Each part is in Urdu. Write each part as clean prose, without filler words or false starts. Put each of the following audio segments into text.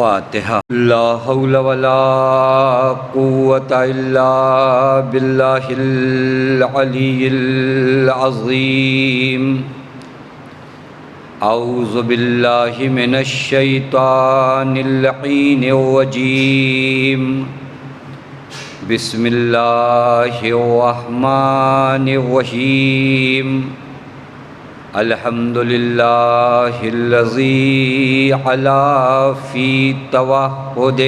فاتحہ۔ لا حول ولا قوة الا باللہ العلی العظیم۔ اعوذ باللہ من الشیطان اللعین الرجیم۔ بسم اللہ الرحمن الرحیم۔ الحمد للہ الذی علا فی توحد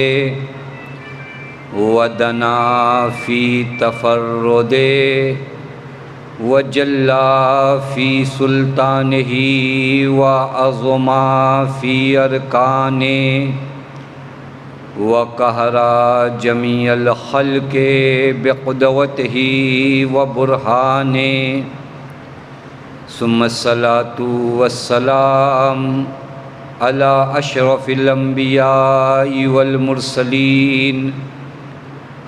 ودنا فی تفرد وجلا فی سلطانہ وعظما فی ارکانہ وقہرا جمیع الخلق بقدوتہ وبرہانہ ثم الصلاة والسلام على اشرف الانبیاء والمرسلین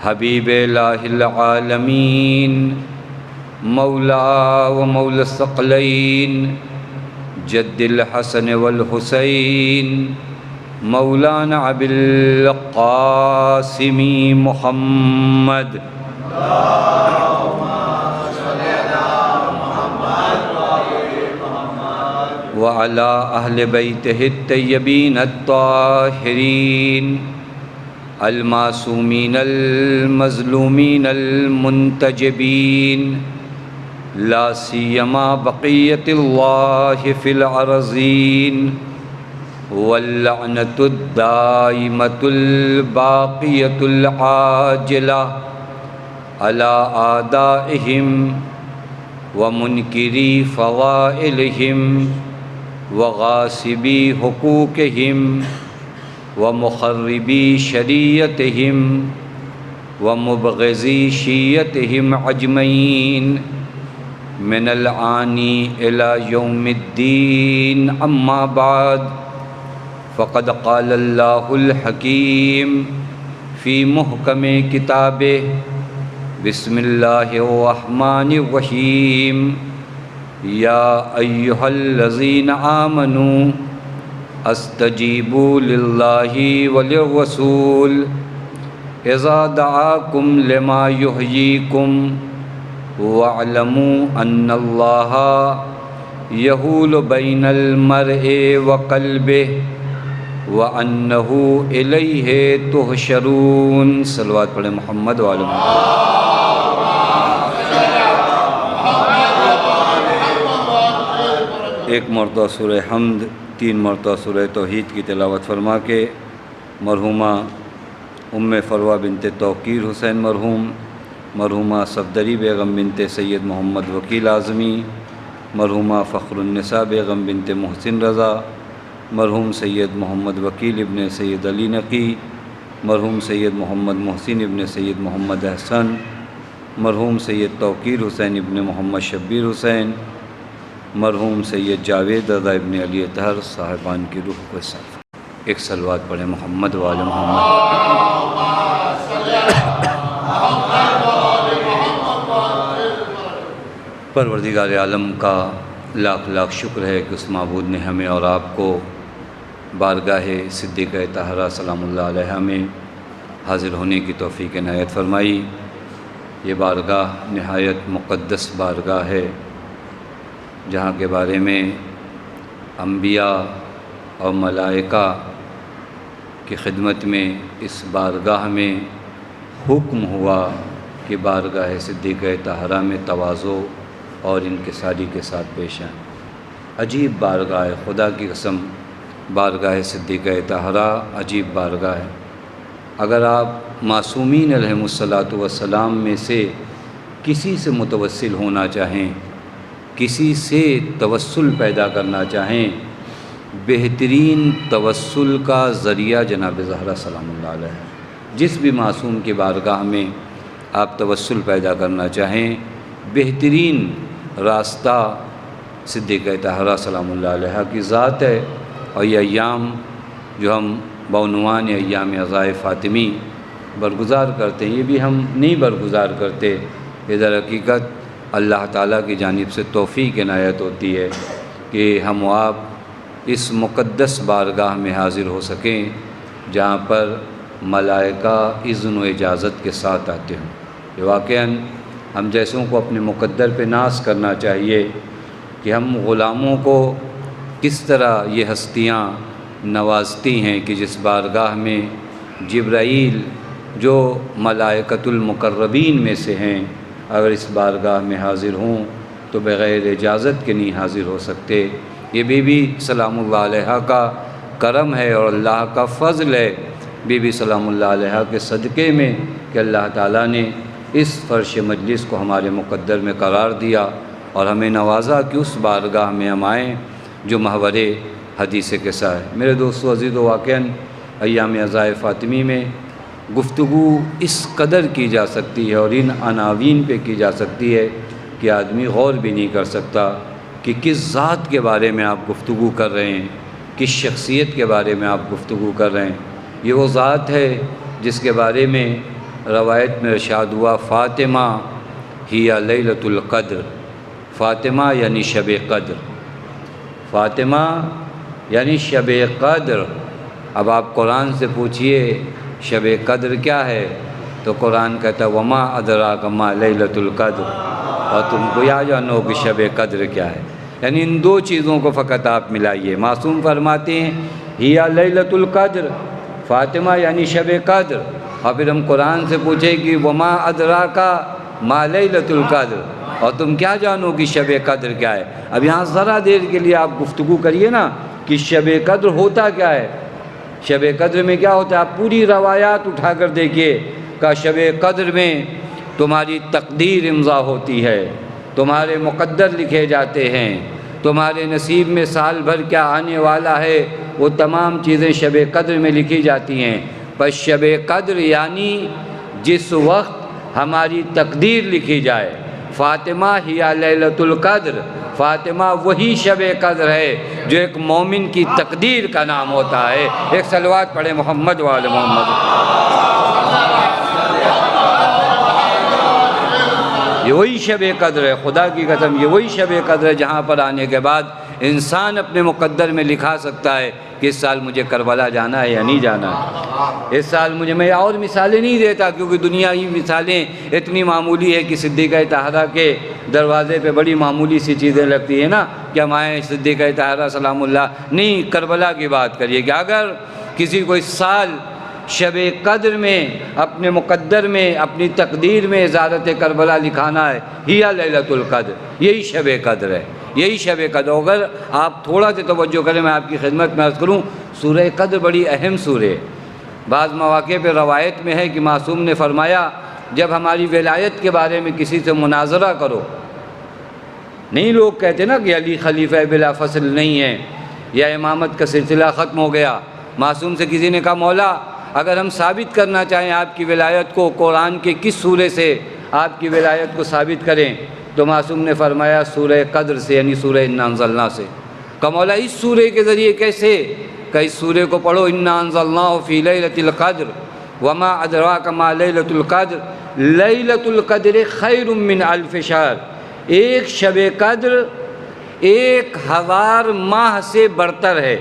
حبیب الہ العالمین مولا و مولا الثقلین جد الحسن والحسین مولانا ابی القاسم محمد وعلى اہل بیتہ الطیبین الطاہرین المعصومین المظلومین المنتجبین لا سیما بقیۃ اللہ فی الارضین واللعنۃ الدائمۃ الباقیۃ العاجلہ علی اعدائہم ومنکری فضائلہم وغاصبی حقوقہم ومخربی شریعتہم ومبغضی شیعتہم اجمعین من الآن الی یوم الدین اما بعد فقد قال اللہ الحکیم فی محکم کتابہ بسم اللہ الرحمن الرحیم یا ایہا الذین آمنوا استجیبوا للہ وللرسول اذا دعاکم لما یحییکم واعلموا ان اللہ یحول بین المرء وقلبہ وانہ الیہ تحشرون۔ صلوات پڑھیں محمد وعلی محمد۔ ایک مرتبہ سورہ حمد، 3 مرتبہ سورہ توحید کی تلاوت فرما کے مرحومہ ام فروہ بنت توقیر حسین مرحوم، مرحومہ صفدری بیگم بنت سید محمد وکیل اعظمی، مرحومہ فخر النساء بیگم بنت محسن رضا، مرحوم سید محمد وکیل ابن سید علی نقی، مرحوم سید محمد محسن ابن سید محمد احسن، مرحوم سید توقیر حسین ابن محمد شبیر حسین، مرحوم سید جاوید رضا ابن علی اطہر صاحبان کی روح کو ساتھ ایک صلوات پڑھیں محمد وعلی محمد۔ پروردگار عالم کا لاکھ لاکھ شکر ہے کہ اس معبود نے ہمیں اور آپ کو بارگاہ صدیقہ طاہرہ سلام اللہ علیہا میں حاضر ہونے کی توفیق عنایت فرمائی۔ یہ بارگاہ نہایت مقدس بارگاہ ہے جہاں کے بارے میں انبیاء اور ملائکہ کی خدمت میں اس بارگاہ میں حکم ہوا کہ بارگاہ صدیقہ طاہرہ میں تواضع اور انکساری کے ساتھ پیش آئیں۔ عجیب بارگاہ ہے، خدا کی قسم، بارگاہ صدیقہ طاہرہ عجیب بارگاہ ہے۔ اگر آپ معصومین علیہم الصلاۃ والسلام میں سے کسی سے متوسل ہونا چاہیں، کسی سے توسل پیدا کرنا چاہیں، بہترین توسل کا ذریعہ جناب زہرا سلام اللہ علیہ۔ جس بھی معصوم کی بارگاہ میں آپ توسل پیدا کرنا چاہیں، بہترین راستہ صدیقہ طاہرہ سلام اللہ علیہ کی ذات ہے۔ اور یہ ایام جو ہم بعنوان ایام عزائے فاطمی برگزار کرتے ہیں، یہ بھی ہم نہیں برگزار کرتے، یہ در حقیقت اللہ تعالیٰ کی جانب سے توفیق عنایت ہوتی ہے کہ ہم و آپ اس مقدس بارگاہ میں حاضر ہو سکیں جہاں پر ملائکہ اذن و اجازت کے ساتھ آتے ہوں۔ یہ واقعاً ہم جیسوں کو اپنے مقدر پہ ناز کرنا چاہیے کہ ہم غلاموں کو کس طرح یہ ہستیاں نوازتی ہیں کہ جس بارگاہ میں جبرائیل جو ملائکۃ المقربین میں سے ہیں اگر اس بارگاہ میں حاضر ہوں تو بغیر اجازت کے نہیں حاضر ہو سکتے۔ یہ بی بی سلام اللہ علیہا کا کرم ہے اور اللہ کا فضل ہے، بی بی سلام اللہ علیہا کے صدقے میں، کہ اللہ تعالیٰ نے اس فرش مجلس کو ہمارے مقدر میں قرار دیا اور ہمیں نوازا کہ اس بارگاہ میں ہم آئیں جو محور حدیث قصہ ہے۔ میرے دوستو عزیز و واقعاً ایام عزائے فاطمی میں گفتگو اس قدر کی جا سکتی ہے اور ان عناوین پہ کی جا سکتی ہے کہ آدمی غور بھی نہیں کر سکتا کہ کس ذات کے بارے میں آپ گفتگو کر رہے ہیں، کس شخصیت کے بارے میں آپ گفتگو کر رہے ہیں۔ یہ وہ ذات ہے جس کے بارے میں روایت میں ارشاد ہوا فاطمہ ہی لیلۃ القدر، فاطمہ یعنی شب قدر، فاطمہ یعنی شب قدر۔ اب آپ قرآن سے پوچھئے شب قدر کیا ہے تو قرآن کہتا ہے وما ادراک ما لیلۃ القدر، اور تم کو یا جانو کہ شب قدر کیا ہے۔ یعنی ان دو چیزوں کو فقط آپ ملائیے۔ معصوم فرماتے ہیں ہی لیلۃ القدر، فاطمہ یعنی شب قدر، اور پھر ہم قرآن سے پوچھیں کہ وما ادراک ما لیلۃ القدر، اور تم کیا جانو کہ شب قدر کیا ہے۔ اب یہاں ذرا دیر کے لیے آپ گفتگو کریے نا کہ شب قدر ہوتا کیا ہے، شب قدر میں کیا ہوتا ہے۔ آپ پوری روایات اٹھا کر دیکھیے کہ شب قدر میں تمہاری تقدیر امضا ہوتی ہے، تمہارے مقدر لکھے جاتے ہیں، تمہارے نصیب میں سال بھر کیا آنے والا ہے وہ تمام چیزیں شب قدر میں لکھی جاتی ہیں۔ پس شب قدر یعنی جس وقت ہماری تقدیر لکھی جائے۔ فاطمہ ہی لیلۃ القدر، فاطمہ وہی شب قدر ہے جو ایک مومن کی تقدیر کا نام ہوتا ہے۔ ایک صلوات پڑھے محمد وآل محمد۔ یہ وہی شب قدر ہے، خدا کی قسم یہ وہی شب قدر ہے جہاں پر آنے کے بعد انسان اپنے مقدر میں لکھا سکتا ہے کہ اس سال مجھے کربلا جانا ہے یا نہیں جانا ہے، اس سال مجھے، میں اور مثالیں نہیں دیتا کیونکہ دنیاوی مثالیں اتنی معمولی ہے کہ صدیقہ طاہرہ کے دروازے پہ بڑی معمولی سی چیزیں لگتی ہیں نا کہ ہم آئیں صدیقہ طاہرہ سلام اللہ، نہیں، کربلا کی بات کریے کہ اگر کسی کو اس سال شب قدر میں اپنے مقدر میں اپنی تقدیر میں زیارت کربلا لکھانا ہے، ہی لیلۃ القدر، یہی شب قدر ہے، یہی شب قدر۔ اگر آپ تھوڑا سا توجہ کریں، میں آپ کی خدمت میں عرض کروں، سورہ قدر بڑی اہم سورہ ہے۔ بعض مواقع پہ روایت میں ہے کہ معصوم نے فرمایا جب ہماری ولایت کے بارے میں کسی سے مناظرہ کرو، نہیں لوگ کہتے نا کہ علی خلیفہ بلا فصل نہیں ہے یا امامت کا سلسلہ ختم ہو گیا، معصوم سے کسی نے کہا مولا اگر ہم ثابت کرنا چاہیں آپ کی ولایت کو، قرآن کے کس سورے سے آپ کی ولایت کو ثابت کریں، تو معصوم نے فرمایا سورہ قدر سے، یعنی سورہ انا انزلنا سے۔ کہ مولا اس سورے کے ذریعے کیسے؟ کہ اس سورے کو پڑھو، انا انزلناہ فی لیلۃ القدر وما ادراک ما لیلۃ القدر لیلۃ القدر خیر من الف شہر، ایک شب قدر 1000 ماہ سے برتر ہے۔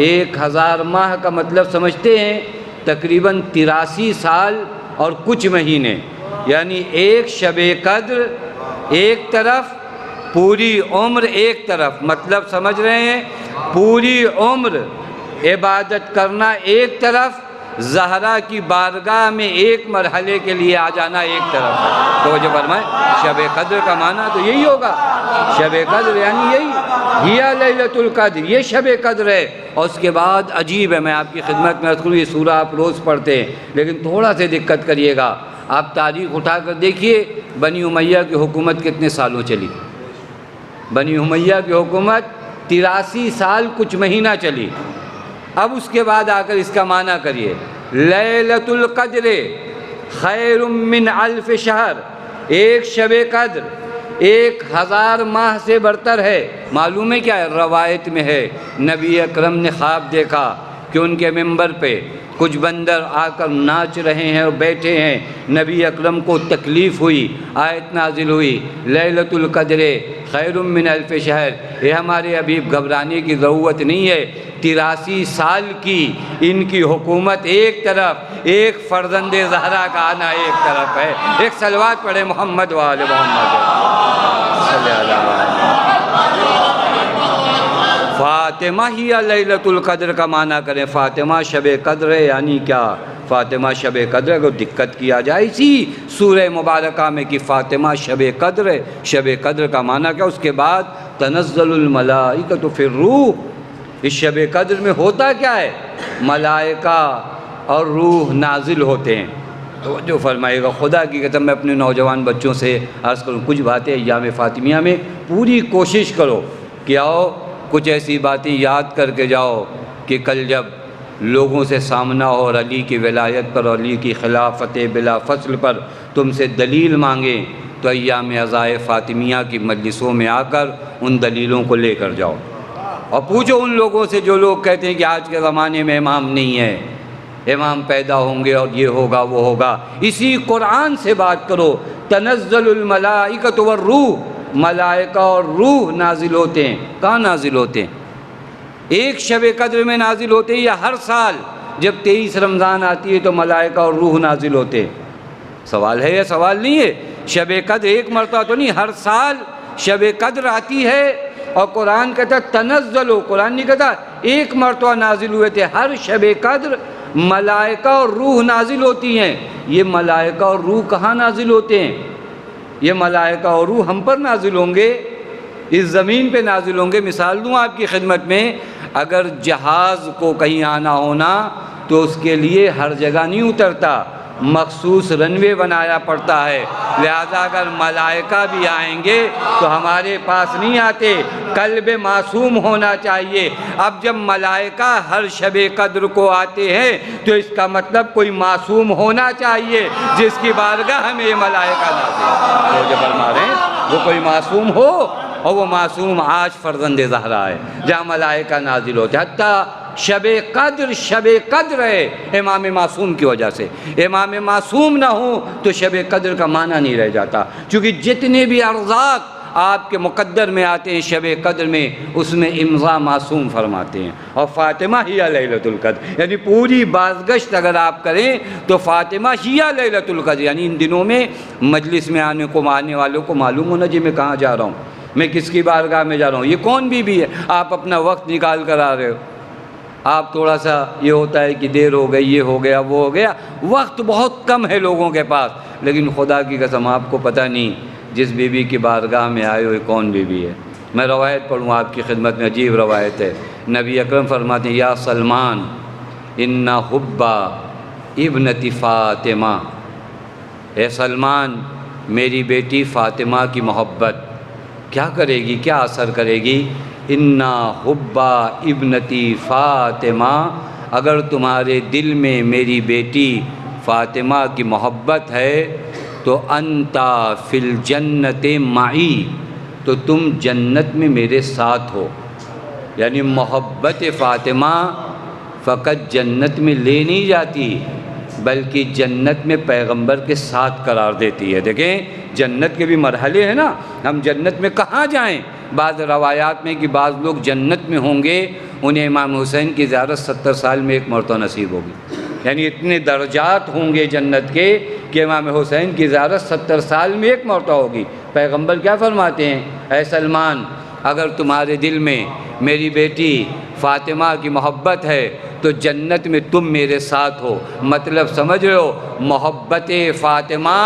1000 ماہ کا مطلب سمجھتے ہیں تقریباً 83 سال اور کچھ مہینے، یعنی ایک شب قدر ایک طرف، پوری عمر ایک طرف، مطلب سمجھ رہے ہیں، پوری عمر عبادت کرنا ایک طرف، زہرا کی بارگاہ میں ایک مرحلے کے لیے آ جانا ایک طرف ہے۔ توجہ فرمائیں، شب قدر کا معنی تو یہی ہوگا، شب قدر یعنی یہی، ہی لیلۃ القدر، یہ شب قدر ہے۔ اور اس کے بعد عجیب ہے، میں آپ کی خدمت میں عرض کروں، یہ سورہ آپ روز پڑھتے ہیں لیکن تھوڑا سے دقت کریے گا، آپ تاریخ اٹھا کر دیکھیے بنی امیہ کی حکومت کتنے سالوں چلی۔ بنی امیہ کی حکومت 83 سال کچھ مہینہ چلی۔ اب اس کے بعد آ کر اس کا معنی کریے، لیلۃ القدر خیر من الف شہر، ایک شب قدر 1000 ماہ سے برتر ہے۔ معلوم ہے کیا ہے؟ روایت میں ہے نبی اکرم نے خواب دیکھا کہ ان کے منبر پہ کچھ بندر آ کر ناچ رہے ہیں اور بیٹھے ہیں۔ نبی اکرم کو تکلیف ہوئی، آیت نازل ہوئی لیلۃ القدر خیر من الف شہر، یہ ہمارے حبیب گھبرانے کی ضرورت نہیں ہے، 83 سال کی ان کی حکومت ایک طرف، ایک فرزند زہرا کا آنا ایک طرف ہے۔ ایک صلوات پڑھے محمد وآل محمد صلی اللہ علیہ وسلم۔ فاطمہ ہی لیلۃ القدر کا معنی کریں، فاطمہ شب قدر ہے، یعنی کیا؟ فاطمہ شب قدر کو دقت کیا جائے اسی سورہ مبارکہ میں کہ فاطمہ شب قدر ہے۔ شب قدر کا معنی کیا؟ اس کے بعد تنزل الملائکۃ فی الروح، اس شب قدر میں ہوتا کیا ہے؟ ملائکہ اور روح نازل ہوتے ہیں۔ توجہ فرمائے گا، خدا کی قسم میں اپنے نوجوان بچوں سے عرض کروں، کچھ باتیں ایام فاطمیہ میں پوری کوشش کرو کہ آؤ کچھ ایسی باتیں یاد کر کے جاؤ کہ کل جب لوگوں سے سامنا ہو اور علی کی ولایت پر اور علی کی خلافت بلا فصل پر تم سے دلیل مانگیں تو ایام عزائے فاطمیہ کی مجلسوں میں آ کر ان دلیلوں کو لے کر جاؤ اور پوچھو ان لوگوں سے جو لوگ کہتے ہیں کہ آج کے زمانے میں امام نہیں ہے، امام پیدا ہوں گے اور یہ ہوگا وہ ہوگا۔ اسی قرآن سے بات کرو، تنزل الملائکۃ والروح، ملائکہ اور روح نازل ہوتے ہیں۔ کہاں نازل ہوتے ہیں؟ ایک شب قدر میں نازل ہوتے ہیں یا ہر سال جب 23 رمضان آتی ہے تو ملائکہ اور روح نازل ہوتے ہیں؟ سوال ہے یا سوال نہیں ہے؟ شب قدر ایک مرتبہ تو نہیں، ہر سال شب قدر آتی ہے اور قرآن کہتا تنزل، قرآن نہیں کہتا ایک مرتبہ نازل ہوئے تھے، ہر شب قدر ملائکہ اور روح نازل ہوتی ہیں۔ یہ ملائکہ اور روح کہاں نازل ہوتے ہیں؟ یہ ملائکہ اور روح ہم پر نازل ہوں گے، اس زمین پہ نازل ہوں گے۔ مثال دوں آپ کی خدمت میں، اگر جہاز کو کہیں آنا ہونا تو اس کے لیے ہر جگہ نہیں اترتا، مخصوص رن وے بنایا پڑتا ہے، لہذا اگر ملائکہ بھی آئیں گے تو ہمارے پاس نہیں آتے، قلب معصوم ہونا چاہیے۔ اب جب ملائکہ ہر شب قدر کو آتے ہیں تو اس کا مطلب کوئی معصوم ہونا چاہیے جس کی بارگاہ میں یہ ملائکہ نازل وہ جو فرما رہے ہیں وہ کوئی معصوم ہو، اور وہ معصوم آج فرزند زہرا ہے جہاں ملائکہ نازل ہوتے ہیں۔ حتیٰ شب قدر ہے امام معصوم کی وجہ سے، امام معصوم نہ ہوں تو شب قدر کا معنی نہیں رہ جاتا، چونکہ جتنے بھی ارزاق آپ کے مقدر میں آتے ہیں شب قدر میں، اس میں امضا معصوم فرماتے ہیں۔ اور فاطمہ ہی لیلۃ القدر، یعنی پوری بازگشت اگر آپ کریں تو فاطمہ ہی لیلۃ القدر، یعنی ان دنوں میں مجلس میں آنے والوں کو معلوم ہونا جی میں کہاں جا رہا ہوں، میں کس کی بارگاہ میں جا رہا ہوں، یہ کون بی ہے، آپ اپنا وقت نکال کر آ رہے ہو۔ آپ تھوڑا سا یہ ہوتا ہے کہ دیر ہو گئی، یہ ہو گیا وہ ہو گیا، وقت بہت کم ہے لوگوں کے پاس، لیکن خدا کی قسم آپ کو پتہ نہیں جس بی بی کی بارگاہ میں آئے ہوئے کون بی بی ہے۔ میں روایت پڑھوں آپ کی خدمت میں، عجیب روایت ہے۔ نبی اکرم فرماتے ہیں یا سلمان ان حبا ابنتی فاطمہ، اے سلمان میری بیٹی فاطمہ کی محبت کیا کرے گی، کیا اثر کرے گی؟ انا حبا ابنتی فاطمہ، اگر تمہارے دل میں میری بیٹی فاطمہ کی محبت ہے تو انتا فی الجنت معی، تو تم جنت میں میرے ساتھ ہو۔ یعنی محبت فاطمہ فقط جنت میں لے نہیں جاتی بلکہ جنت میں پیغمبر کے ساتھ قرار دیتی ہے۔ دیکھیں جنت کے بھی مرحلے ہیں نا، ہم جنت میں کہاں جائیں؟ بعض روایات میں کہ بعض لوگ جنت میں ہوں گے انہیں امام حسین کی زیارت 70 سال میں ایک مرتبہ نصیب ہوگی، یعنی اتنے درجات ہوں گے جنت کے کہ امام حسین کی زیارت 70 سال میں ایک مرتبہ ہوگی۔ پیغمبر کیا فرماتے ہیں؟ اے سلمان اگر تمہارے دل میں میری بیٹی فاطمہ کی محبت ہے تو جنت میں تم میرے ساتھ ہو۔ مطلب سمجھ رہے ہو، محبت فاطمہ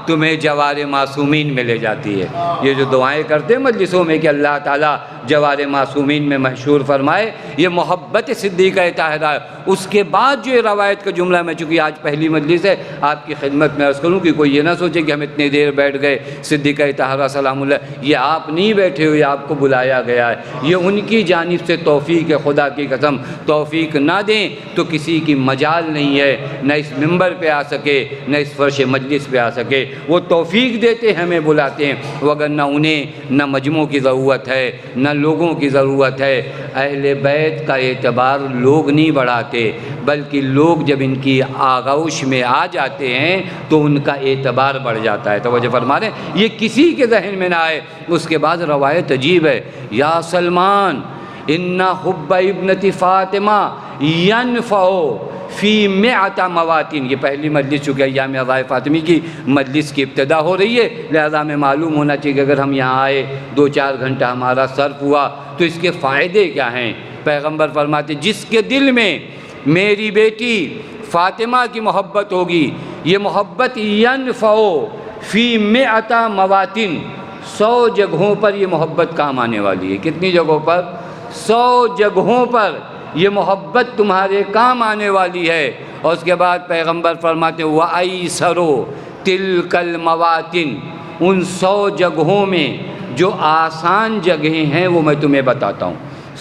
تمہیں جوار معصومین میں لے جاتی ہے۔ یہ جو دعائیں کرتے ہیں مجلسوں میں کہ اللہ تعالیٰ جوار معصومین میں مشہور فرمائے، یہ محبت صدیقہ طاہرہ ہے۔ اس کے بعد جو یہ روایت کا جملہ، میں چونکہ آج پہلی مجلس ہے آپ کی خدمت میں عرض کروں کہ کوئی یہ نہ سوچے کہ ہم اتنی دیر بیٹھ گئے، صدیقہ طاہرہ سلام اللہ، یہ آپ نہیں بیٹھے ہوئے، آپ کو بلایا گیا ہے، یہ ان کی جانب سے توفیق ہے۔ خدا کی قسم توفیق نہ دیں تو کسی کی مجال نہیں ہے نہ اس منبر پہ آ سکے نہ اس فرش مجلس پہ آ سکے۔ وہ توفیق دیتے ہمیں بلاتے ہیں، وگرنہ انہیں نہ مجموع کی ضرورت ہے، نہ لوگوں کی ضرورت ہے۔ اہل بیت کا اعتبار لوگ نہیں بڑھاتے، بلکہ لوگ جب ان کی آغوش میں آ جاتے ہیں تو ان کا اعتبار بڑھ جاتا ہے۔ توجہ فرما رہے ہیں، یہ کسی کے ذہن میں نہ آئے۔ اس کے بعد روایت عجیب ہے، یا سلمان ان حب ابنت فاطمہ ینفع فی مئۃ مواطن۔ یہ پہلی مجلس چونکہ ایام رضاء فاطمی کی مجلس کی ابتدا ہو رہی ہے، لہذا ہمیں معلوم ہونا چاہیے کہ اگر ہم یہاں آئے 2-4 گھنٹہ ہمارا صرف ہوا تو اس کے فائدے کیا ہیں۔ پیغمبر فرماتے جس کے دل میں میری بیٹی فاطمہ کی محبت ہوگی، یہ محبت ینفع فی مئۃ مواطن، 100 جگہوں پر یہ محبت کام آنے والی ہے۔ کتنی جگہوں پر؟ 100 جگہوں پر یہ محبت تمہارے کام آنے والی ہے۔ اور اس کے بعد پیغمبر فرماتے ہیں وَأَيْسَرُ تِلْكَ الْمَوَاطِن، ان 100 جگہوں میں جو آسان جگہیں ہیں وہ میں تمہیں بتاتا ہوں۔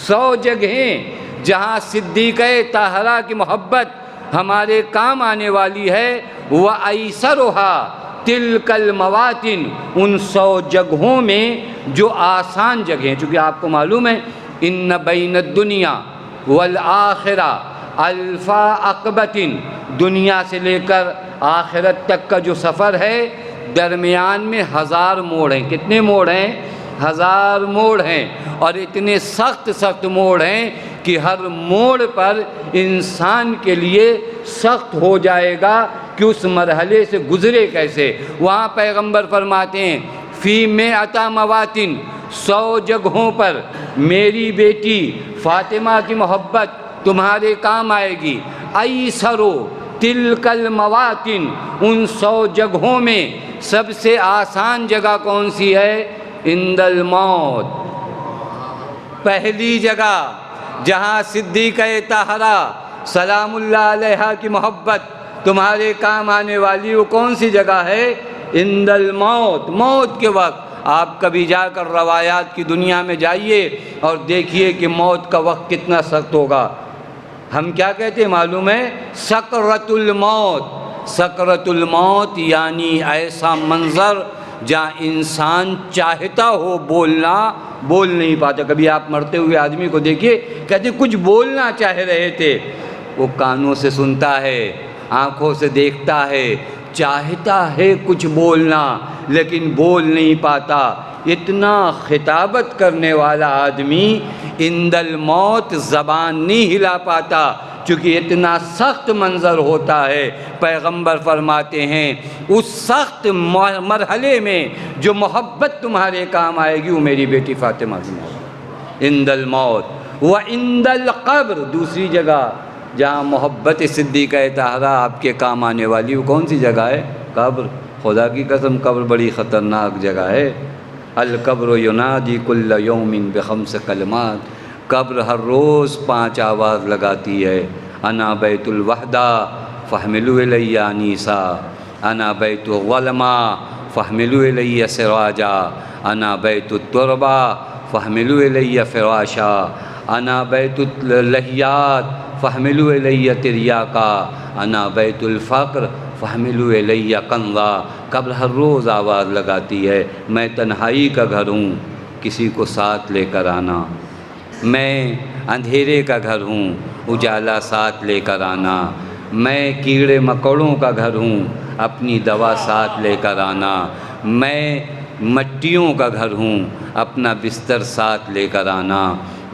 100 جگہیں جہاں صدیقہ طاہرہ کی محبت ہمارے کام آنے والی ہے، وَأَيْسَرُهَا تِلْكَ الْمَوَاطِن، ان 100 جگہوں میں جو آسان جگہیں، چونکہ آپ کو معلوم ہے ان بین الدنیا والآخرہ الفا عقبۃ، دنیا سے لے کر آخرت تک کا جو سفر ہے درمیان میں 1000 موڑ ہیں۔ کتنے موڑ ہیں؟ 1000 موڑ ہیں، اور اتنے سخت سخت موڑ ہیں کہ ہر موڑ پر انسان کے لیے سخت ہو جائے گا کہ اس مرحلے سے گزرے کیسے۔ وہاں پیغمبر فرماتے ہیں فی مئۃ مواطن، 100 جگہوں پر میری بیٹی فاطمہ کی محبت تمہارے کام آئے گی۔ ایسرو تلک المواطن، ان 100 جگہوں میں سب سے آسان جگہ کون سی ہے؟ عند الموت، پہلی جگہ جہاں صدیقہ طاہرہ سلام اللہ علیہا کی محبت تمہارے کام آنے والی وہ کون سی جگہ ہے؟ عند الموت، موت کے وقت۔ آپ کبھی جا کر روایات کی دنیا میں جائیے اور دیکھیے کہ موت کا وقت کتنا سخت ہوگا۔ ہم کیا کہتے ہیں معلوم ہے؟ سکرۃ الموت۔ سکرۃ الموت یعنی ایسا منظر جہاں انسان چاہتا ہو بولنا بول نہیں پاتا۔ کبھی آپ مرتے ہوئے آدمی کو دیکھیے، کہتے کچھ بولنا چاہ رہے تھے، وہ کانوں سے سنتا ہے، آنکھوں سے دیکھتا ہے، چاہتا ہے کچھ بولنا لیکن بول نہیں پاتا۔ اتنا خطابت کرنے والا آدمی عند الموت زبان نہیں ہلا پاتا، چونکہ اتنا سخت منظر ہوتا ہے۔ پیغمبر فرماتے ہیں اس سخت مرحلے میں جو محبت تمہارے کام آئے گی وہ میری بیٹی فاطمہ کی محبت عند الموت۔ وعند القبر، دوسری جگہ جہاں محبت صدیقہ طاہرہ آپ کے کام آنے والی وہ کون سی جگہ ہے؟ قبر۔ خدا کی قسم قبر بڑی خطرناک جگہ ہے۔ القبر ینادی کل یوم بخمس کلمات، قبر ہر روز 5 آواز لگاتی ہے۔ انا بیت الوحدہ فاحملوا الی انیسا، انا بیت الظلمہ فاحملوا الی سراجا، انا بیت التربہ فاحملوا الی فراشا، انا بیت اللحیات فاحملوا الی تریاقا، انا بیت الفقر فاحملوا الی کنزا۔ قبر ہر روز آواز لگاتی ہے، میں تنہائی کا گھر ہوں، کسی کو ساتھ لے کر آنا۔ میں اندھیرے کا گھر ہوں، اجالا ساتھ لے کر آنا۔ میں کیڑے مکوڑوں کا گھر ہوں، اپنی دوا ساتھ لے کر آنا۔ میں مٹیوں کا گھر ہوں، اپنا بستر ساتھ لے کر آنا۔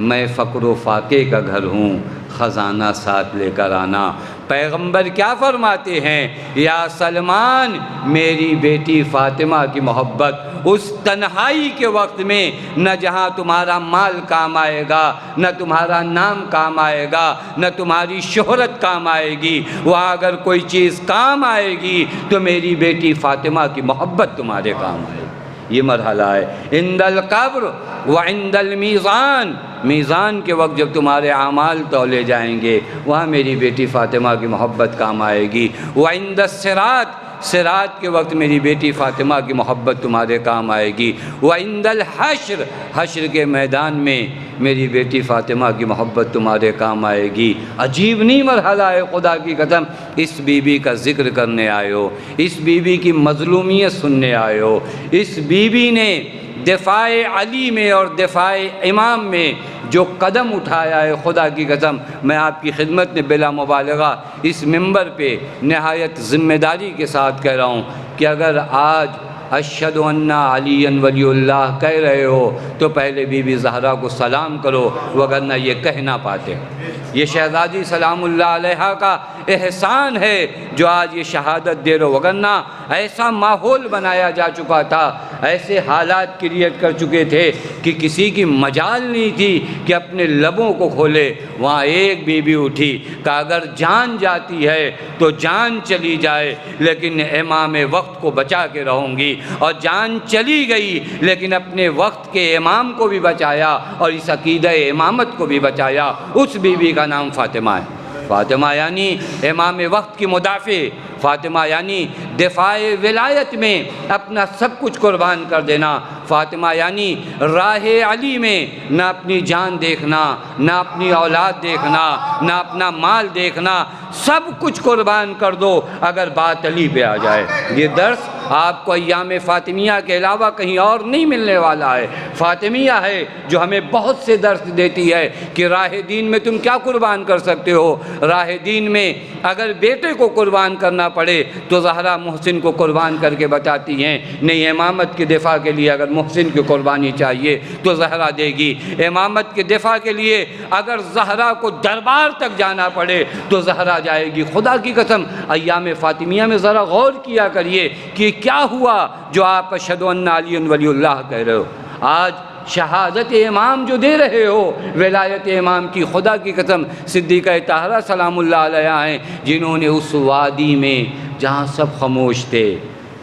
میں فقر و فاقے کا گھر ہوں، خزانہ ساتھ لے کر آنا۔ پیغمبر کیا فرماتے ہیں؟ یا سلمان، میری بیٹی فاطمہ کی محبت اس تنہائی کے وقت میں نہ جہاں تمہارا مال کام آئے گا، نہ تمہارا نام کام آئے گا، نہ تمہاری شہرت کام آئے گی، وہاں اگر کوئی چیز کام آئے گی تو میری بیٹی فاطمہ کی محبت تمہارے کام آئے گی۔ یہ مرحلہ ہے عند القبر وعند المیزان۔ میزان کے وقت جب تمہارے اعمال تولے جائیں گے وہاں میری بیٹی فاطمہ کی محبت کام آئے گی۔ وعند الصراط، صراط کے وقت میری بیٹی فاطمہ کی محبت تمہارے کام آئے گی۔ وعند الحشر، حشر کے میدان میں میری بیٹی فاطمہ کی محبت تمہارے کام آئے گی۔ عجیب نہیں مرحلہ ہے؟ خدا کی قسم اس بی بی کا ذکر کرنے آئے ہو، اس بی بی کی مظلومیت سننے آئے ہو۔ اس بی بی نے دفاع علی میں اور دفاع امام میں جو قدم اٹھایا ہے، خدا کی قسم میں آپ کی خدمت میں بلا مبالغہ اس منبر پہ نہایت ذمہ داری کے ساتھ کہہ رہا ہوں کہ اگر آج اشہد ان علی ولی اللہ کہہ رہے ہو تو پہلے بی بی زہرا کو سلام کرو، وگرنہ یہ کہہ نہ پاتے۔ یہ شہزادی سلام اللہ علیہا کا احسان ہے جو آج یہ شہادت دے رہے ہو، وگرنہ ایسا ماحول بنایا جا چکا تھا، ایسے حالات کریٹ کر چکے تھے کہ کسی کی مجال نہیں تھی کہ اپنے لبوں کو کھولے۔ وہاں ایک بی بی اٹھی کہ اگر جان جاتی ہے تو جان چلی جائے لیکن امام وقت کو بچا کے رہوں گی، اور جان چلی گئی لیکن اپنے وقت کے امام کو بھی بچایا اور اس عقیدہ امامت کو بھی بچایا۔ اس بی بی کا نام فاطمہ ہے۔ فاطمہ یعنی امام وقت کی مدافع، فاطمہ یعنی دفاع ولایت میں اپنا سب کچھ قربان کر دینا، فاطمہ یعنی راہ علی میں نہ اپنی جان دیکھنا، نہ اپنی اولاد دیکھنا، نہ اپنا مال دیکھنا، سب کچھ قربان کر دو اگر بات علی پہ آ جائے۔ یہ درس آپ کو ایام فاطمیہ کے علاوہ کہیں اور نہیں ملنے والا ہے۔ فاطمیہ ہے جو ہمیں بہت سے درس دیتی ہے کہ راہ دین میں تم کیا قربان کر سکتے ہو۔ راہ دین میں اگر بیٹے کو قربان کرنا پڑے تو زہرا محسن کو قربان کر کے بتاتی ہیں، نہیں امامت کے دفاع کے لیے اگر محسن کی قربانی چاہیے تو زہرا دے گی، امامت کے دفاع کے لیے اگر زہرا کو دربار تک جانا پڑے تو زہرا جائے گی۔ خدا کی قسم ایام فاطمیہ میں ذرا غور کیا کریے کہ کیا ہوا جو آپ اشہد ان علی ولی اللہ کہہ رہے ہو۔ آج شہادت امام جو دے رہے ہو، ولایت امام کی، خدا کی قسم صدیقہ طاہرہ سلام اللہ علیہا ہیں جنہوں نے اس وادی میں جہاں سب خاموش تھے،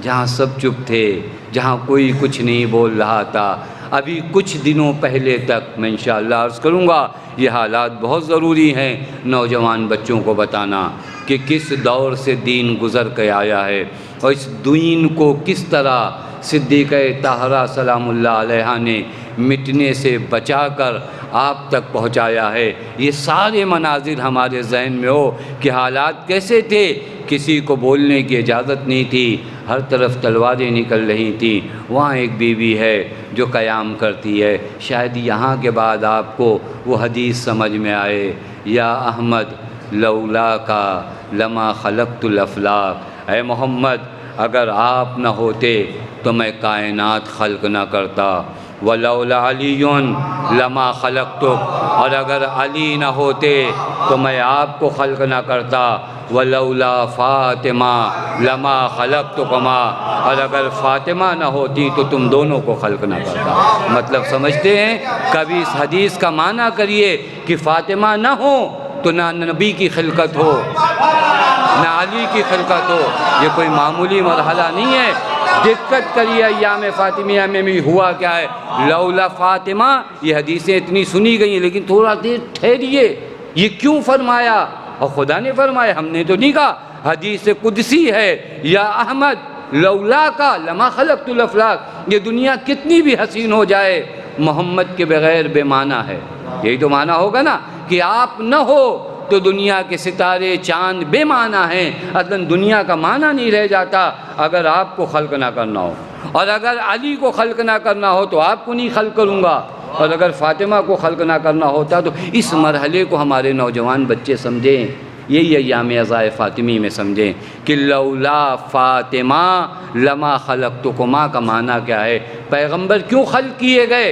جہاں سب چپ تھے، جہاں کوئی کچھ نہیں بول رہا تھا، ابھی کچھ دنوں پہلے تک میں انشاءاللہ عرض کروں گا، یہ حالات بہت ضروری ہیں نوجوان بچوں کو بتانا کہ کس دور سے دین گزر کے آیا ہے اور اس دین کو کس طرح صدیقہ طاہرہ سلام اللہ علیہا نے مٹنے سے بچا کر آپ تک پہنچایا ہے۔ یہ سارے مناظر ہمارے ذہن میں ہو کہ حالات کیسے تھے، کسی کو بولنے کی اجازت نہیں تھی، ہر طرف تلواریں نکل رہی تھیں۔ وہاں ایک بیوی ہے جو قیام کرتی ہے۔ شاید یہاں کے بعد آپ کو وہ حدیث سمجھ میں آئے، یا احمد لولا کا لما خلقت الافلاق، اے محمد اگر آپ نہ ہوتے تو میں کائنات خلق نہ کرتا، ولولا علی لما خلقتک، اور اگر علی نہ ہوتے تو میں آپ کو خلق نہ کرتا، ولولا فاطمہ لما خلقتکما، اور اگر فاطمہ نہ ہوتی تو تم دونوں کو خلق نہ کرتا۔ مطلب سمجھتے ہیں؟ کبھی اس حدیث کا معنی کریے کہ فاطمہ نہ ہو تو نہ نبی کی خلقت ہو، نہ علی کی خلقت ہو۔ یہ کوئی معمولی مرحلہ نہیں ہے۔ دقت کریے ایام فاطمیہ میں بھی ہوا کیا ہے۔ لولا فاطمہ، یہ حدیثیں اتنی سنی گئی ہیں لیکن تھوڑا دیر ٹھہریے، یہ کیوں فرمایا؟ اور خدا نے فرمایا، ہم نے تو نہیں کہا۔ حدیث قدسی ہے، یا احمد لولا کا لما خلقت الافلاق، یہ دنیا کتنی بھی حسین ہو جائے محمد کے بغیر بے معنی ہے۔ یہی تو معنی ہوگا نا کہ آپ نہ ہو تو دنیا کے ستارے چاند بے معنی ہیں۔ اصلاً دنیا کا معنی نہیں رہ جاتا اگر آپ کو خلق نہ کرنا ہو، اور اگر علی کو خلق نہ کرنا ہو تو آپ کو نہیں خلق کروں گا، اور اگر فاطمہ کو خلق نہ کرنا ہوتا تو اس مرحلے کو ہمارے نوجوان بچے سمجھیں، یہی ایام عزائے فاطمی میں سمجھیں کہ لولا فاطمہ لما خلقتکما کا معنی کیا ہے۔ پیغمبر کیوں خلق کیے گئے؟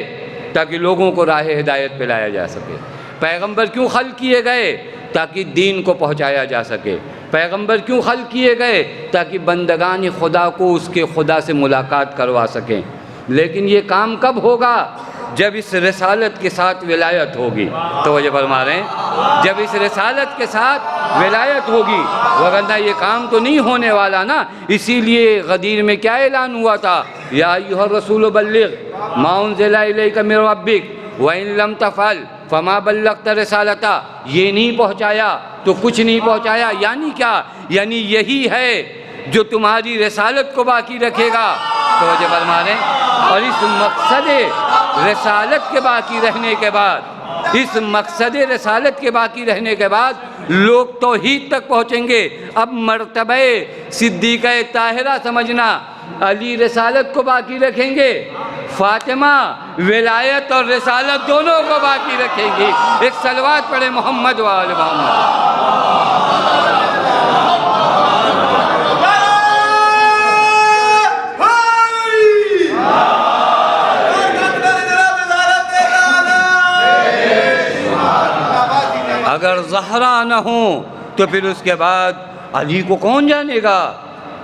تاکہ لوگوں کو راہ ہدایت پہ لایا جا سکے۔ پیغمبر کیوں خلق کیے گئے؟ تاکہ دین کو پہنچایا جا سکے۔ پیغمبر کیوں خلق کیے گئے؟ تاکہ بندگان خدا کو اس کے خدا سے ملاقات کروا سکیں۔ لیکن یہ کام کب ہوگا؟ جب اس رسالت کے ساتھ ولایت ہوگی۔ توجہ فرما رہے ہیں؟ جب اس رسالت کے ساتھ ولایت ہوگی، ورنہ یہ کام تو نہیں ہونے والا نا۔ اسی لیے غدیر میں کیا اعلان ہوا تھا؟ یا ایھا الرسول بلغ ما انزل الیک من ربک وان لم تفعل فما بلغت رسالتہ۔ یہ نہیں پہنچایا تو کچھ نہیں پہنچایا۔ یعنی کیا؟ یعنی یہی ہے جو تمہاری رسالت کو باقی رکھے گا۔ توجہ فرما رہے ہیں؟ اور اس مقصد رسالت کے باقی رہنے کے بعد، اس مقصد رسالت کے باقی رہنے کے بعد لوگ توحید تک پہنچیں گے۔ اب مرتبہ صدیقہ طاہرہ سمجھنا، علی رسالت کو باقی رکھیں گے، فاطمہ ولایت اور رسالت دونوں کو باقی رکھیں گی۔ ایک صلوات پڑھے محمد و آل محمد۔ اگر زہرا نہ ہوں تو پھر اس کے بعد علی کو کون جانے گا؟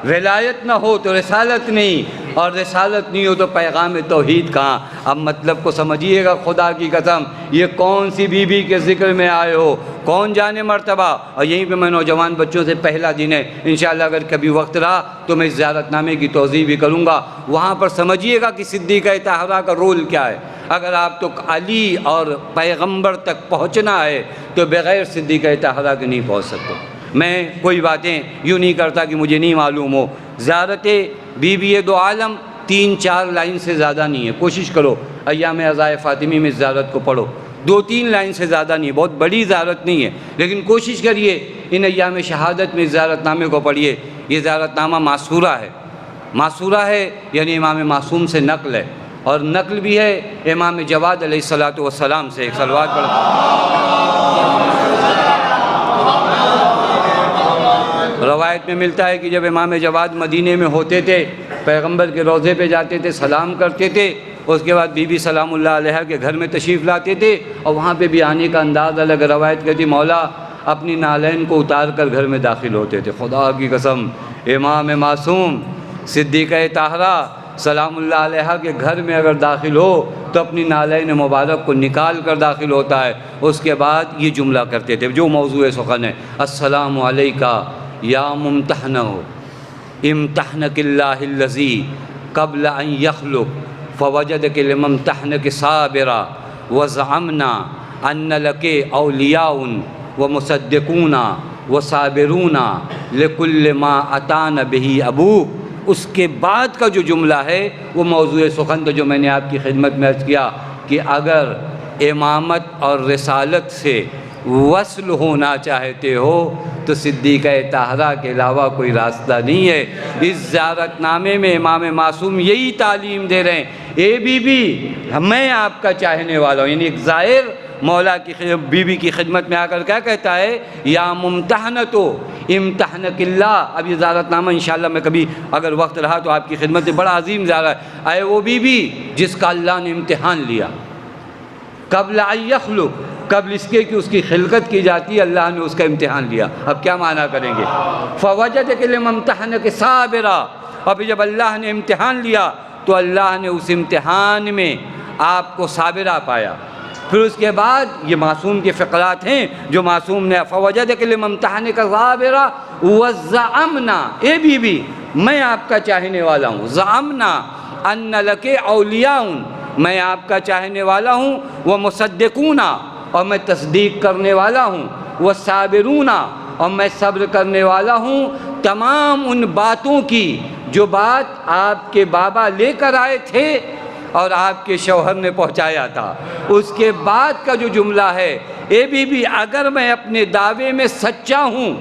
ولایت نہ ہو تو رسالت نہیں، اور رسالت نہیں ہو تو پیغام توحید کہاں؟ اب مطلب کو سمجھیے گا، خدا کی قسم یہ کون سی بی بی کے ذکر میں آئے ہو، کون جانے مرتبہ۔ اور یہیں پہ میں نوجوان بچوں سے پہلا دن ہے، انشاءاللہ اگر کبھی وقت رہا تو میں اس زیارت نامے کی توضیح بھی کروں گا، وہاں پر سمجھیے گا کہ صدیقہ طاہرہ کا رول کیا ہے۔ اگر آپ تو علی اور پیغمبر تک پہنچنا ہے تو بغیر صدیقہ طاہرہ کے نہیں پہنچ سکتے۔ میں کوئی باتیں یوں نہیں کرتا کہ مجھے نہیں معلوم ہو۔ زیارت بی بی دو عالم 3-4 لائن سے زیادہ نہیں ہے، کوشش کرو ایام عزائے فاطمی میں زیارت کو پڑھو، 2-3 لائن سے زیادہ نہیں، بہت بڑی زیارت نہیں ہے، لیکن کوشش کریے ان ایام شہادت میں زیارت نامے کو پڑھیے۔ یہ زیارت نامہ معصورہ ہے، معصورہ ہے یعنی امام معصوم سے نقل ہے، اور نقل بھی ہے امام جواد علیہ السلام سے۔ ایک صلوات پڑھو۔ روایت میں ملتا ہے کہ جب امام جواد مدینے میں ہوتے تھے، پیغمبر کے روضے پہ جاتے تھے، سلام کرتے تھے، اس کے بعد بی بی سلام اللہ علیہا کے گھر میں تشریف لاتے تھے، اور وہاں پہ بھی آنے کا انداز الگ۔ روایت کہتی مولا اپنی نالین کو اتار کر گھر میں داخل ہوتے تھے۔ خدا کی قسم امام معصوم صدیقہ طاہرہ سلام اللہ علیہا کے گھر میں اگر داخل ہو تو اپنی نالین مبارک کو نکال کر داخل ہوتا ہے۔ اس کے بعد یہ جملہ کرتے تھے جو موضوع سخن ہے، السلام علیکہ یا ممتحنہ امتحنک اللہ الذی قبل ان یخلق فوجدک لممتحنک صابرا وزعمنا ان لک اولیاء ومصدقون وصابرون لکل ما اتانا بہ ابوک۔ اس کے بعد کا جو جملہ ہے وہ موضوع سخن تو جو میں نے آپ کی خدمت میں عرض کیا کہ اگر امامت اور رسالت سے وصل ہونا چاہتے ہو تو صدیقہ طاہرہ کے علاوہ کوئی راستہ نہیں ہے۔ اس زیارت نامے میں امام معصوم یہی تعلیم دے رہے ہیں، اے بی بی میں آپ کا چاہنے والا ہوں۔ یعنی ایک زائر مولا کی بی بی کی خدمت میں آ کر کیا کہتا ہے؟ یا ممتحنتو امتحنک اللہ۔ اب یہ زیارت نامہ انشاءاللہ میں کبھی اگر وقت رہا تو آپ کی خدمت میں بڑا عظیم زیارت ہے۔ اے وہ بی بی جس کا اللہ نے امتحان لیا قبل ان یخلق، قبل اس کے کہ اس کی خلقت کی جاتی ہے اللہ نے اس کا امتحان لیا۔ اب کیا معنی کریں گے؟ فوجدک لممتحنک صابرا، اور پھر جب اللہ نے امتحان لیا تو اللہ نے اس امتحان میں آپ کو صابرہ پایا۔ پھر اس کے بعد یہ معصوم کے فقرات ہیں جو معصوم نے فوجدک لممتحنک صابرا وزعمنا، اے بی بی میں آپ کا چاہنے والا ہوں، زعمنا ان لک اولیاء، میں آپ کا چاہنے والا ہوں، وہ مصدقون اور میں تصدیق کرنے والا ہوں، وہ صابرون اور میں صبر کرنے والا ہوں تمام ان باتوں کی جو بات آپ کے بابا لے کر آئے تھے اور آپ کے شوہر نے پہنچایا تھا۔ اس کے بعد کا جو جملہ ہے، اے بی بی اگر میں اپنے دعوے میں سچا ہوں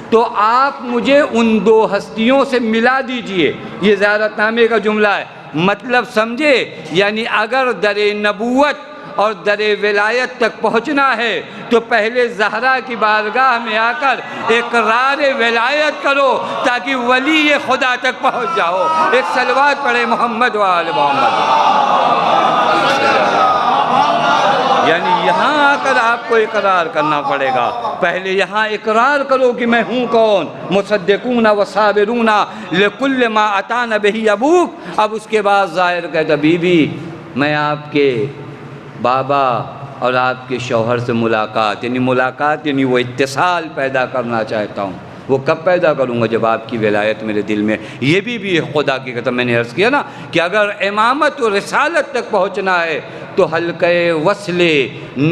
تو آپ مجھے ان 2 ہستیوں سے ملا دیجئے۔ یہ زیارت نامے کا جملہ ہے، مطلب سمجھے؟ یعنی اگر در نبوت اور در ولایت تک پہنچنا ہے تو پہلے زہرا کی بارگاہ میں آ کر اقرار ولایت کرو تاکہ ولی خدا تک پہنچ جاؤ۔ ایک صلوات پڑھے محمد و آل محمد۔ یعنی یہاں آ کر آپ کو اقرار کرنا پڑے گا، پہلے یہاں اقرار کرو کہ میں ہوں کون، مصدقون و صابرون لکل ما اتانا بہ ابوک۔ اب اس کے بعد ظاہر کہتا بی بی میں آپ کے بابا اور آپ کے شوہر سے ملاقات یعنی وہ اتصال پیدا کرنا چاہتا ہوں۔ وہ کب پیدا کروں گا؟ جب آپ کی ولایت میرے دل میں۔ یہ بھی خدا کی قسم میں نے عرض کیا نا کہ اگر امامت و رسالت تک پہنچنا ہے تو حلقہ وصل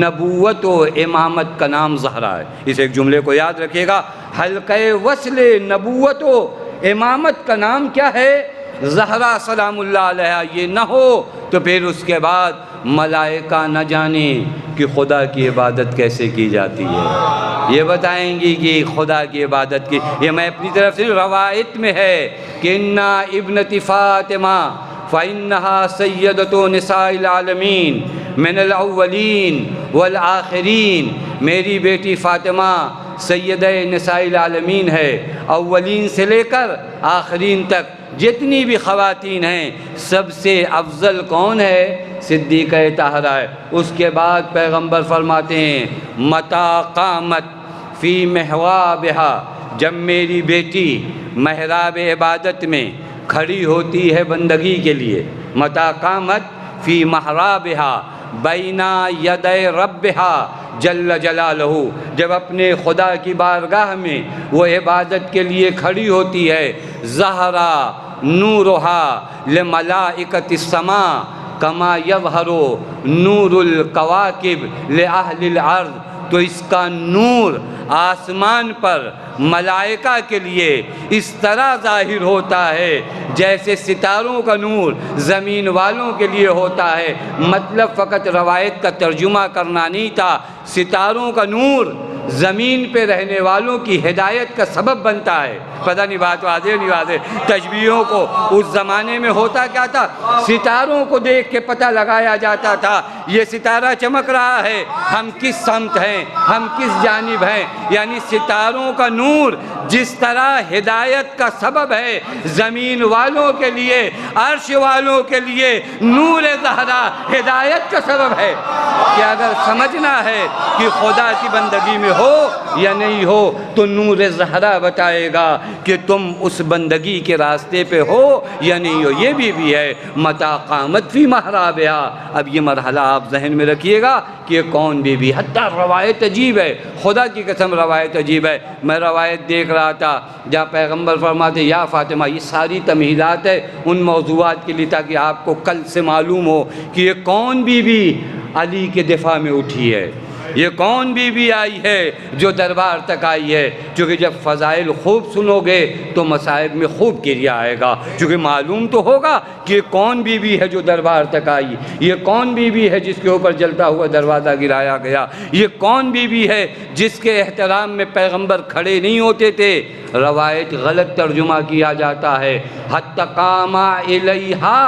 نبوت و امامت کا نام زہرا ہے۔ اس ایک جملے کو یاد رکھیے گا، حلقہ وصل نبوت و امامت کا نام کیا ہے؟ زہرا سلام اللہ علیہا۔ یہ نہ ہو تو پھر اس کے بعد ملائکہ نہ جانے کہ خدا کی عبادت کیسے کی جاتی ہے، یہ بتائیں گی کہ خدا کی عبادت کی۔ یہ میں اپنی طرف سے روایت میں ہے کہ انا ابنت فاطمہ فإنها سیدۃ نساء العالمین من الاولین والآخرین، میری بیٹی فاطمہ سیدہ نساء العالمین ہے، اولین سے لے کر آخرین تک جتنی بھی خواتین ہیں سب سے افضل کون ہے؟ صدیقہ طاہرہ ہے۔ اس کے بعد پیغمبر فرماتے ہیں متی قامت فی محرابہا، جب میری بیٹی محراب عبادت میں کھڑی ہوتی ہے بندگی کے لیے، متی قامت فی محرابہا بین یدی ربہا جل جلالہ، جب اپنے خدا کی بارگاہ میں وہ عبادت کے لیے کھڑی ہوتی ہے، ظہرا نورہا لملائکۃ السماء کما یظہر نور الکواکب لأہل الارض، تو اس کا نور آسمان پر ملائکہ کے لیے اس طرح ظاہر ہوتا ہے جیسے ستاروں کا نور زمین والوں کے لیے ہوتا ہے۔ مطلب فقط روایت کا ترجمہ کرنا نہیں تھا، ستاروں کا نور زمین پہ رہنے والوں کی ہدایت کا سبب بنتا ہے۔ پتہ نہیں بات واضح نہیں واضح؟ تشبیہوں کو اس زمانے میں ہوتا کیا تھا؟ ستاروں کو دیکھ کے پتہ لگایا جاتا تھا یہ ستارہ چمک رہا ہے، ہم کس سمت ہیں، ہم کس جانب ہیں۔ یعنی ستاروں کا نور جس طرح ہدایت کا سبب ہے زمین والوں کے لیے، عرش والوں کے لیے نور زہرا ہدایت کا سبب ہے کہ اگر سمجھنا ہے کہ خدا کی بندگی میں ہو یا نہیں ہو تو نور زہرا بتائے گا کہ تم اس بندگی کے راستے پہ ہو یا نہیں ہو۔ یہ بھی ہے متی قامت فی محرابہا۔ اب یہ مرحلہ آپ ذہن میں رکھیے گا کہ یہ کون بی بی، حتیٰ روایت عجیب ہے، خدا کی قسم روایت عجیب ہے۔ میں روایت دیکھ رہا تھا جہاں پیغمبر فرماتے یا فاطمہ، یہ ساری تمہیدات ہے ان موضوعات کے لیے تاکہ آپ کو کل سے معلوم ہو کہ یہ کون بی بی علی کے دفاع میں اٹھی ہے، یہ کون بی بی آئی ہے جو دربار تک آئی ہے۔ چونکہ جب فضائل خوب سنو گے تو مصائب میں خوب گریہ آئے گا، چونکہ معلوم تو ہوگا کہ یہ کون بی بی ہے جو دربار تک آئی، یہ کون بی بی ہے جس کے اوپر جلتا ہوا دروازہ گرایا گیا، یہ کون بی بی ہے جس کے احترام میں پیغمبر کھڑے نہیں ہوتے تھے۔ روایت غلط ترجمہ کیا جاتا ہے حتی قام الیہا،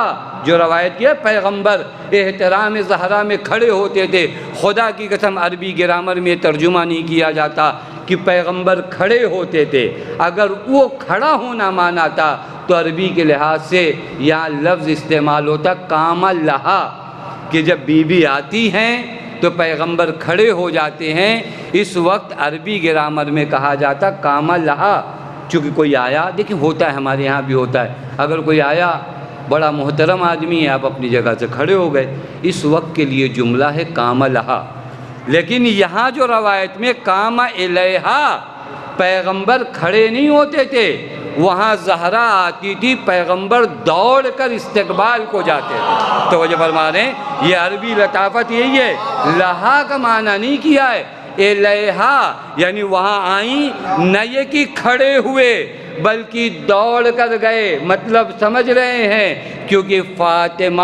جو روایت کیا پیغمبر احترام زہرا میں کھڑے ہوتے تھے، خدا کی قسم عربی گرامر میں ترجمہ نہیں کیا جاتا کہ پیغمبر کھڑے ہوتے تھے۔ اگر وہ کھڑا ہونا مانا تھا تو عربی کے لحاظ سے یہاں لفظ استعمال ہوتا قام لہا، کہ جب بی بی آتی ہیں تو پیغمبر کھڑے ہو جاتے ہیں، اس وقت عربی گرامر میں کہا جاتا قام لہا۔ چونکہ کوئی آیا، دیکھیں ہوتا ہے ہمارے یہاں بھی ہوتا ہے، اگر کوئی آیا بڑا محترم آدمی ہے، آپ اپنی جگہ سے کھڑے ہو گئے، اس وقت کے لیے جملہ ہے قام لہا۔ لیکن یہاں جو روایت میں قام الیہا، پیغمبر کھڑے نہیں ہوتے تھے، وہاں زہرا آتی تھی، پیغمبر دوڑ کر استقبال کو جاتے تھے۔ توجہ فرما رہے ہیں، یہ عربی لطافت یہی ہے، لہا کا معنی نہیں کیا ہے، الیہا یعنی وہاں آئیں، نہ یہ کہ کھڑے ہوئے بلکہ دوڑ کر گئے۔ مطلب سمجھ رہے ہیں، کیونکہ فاطمہ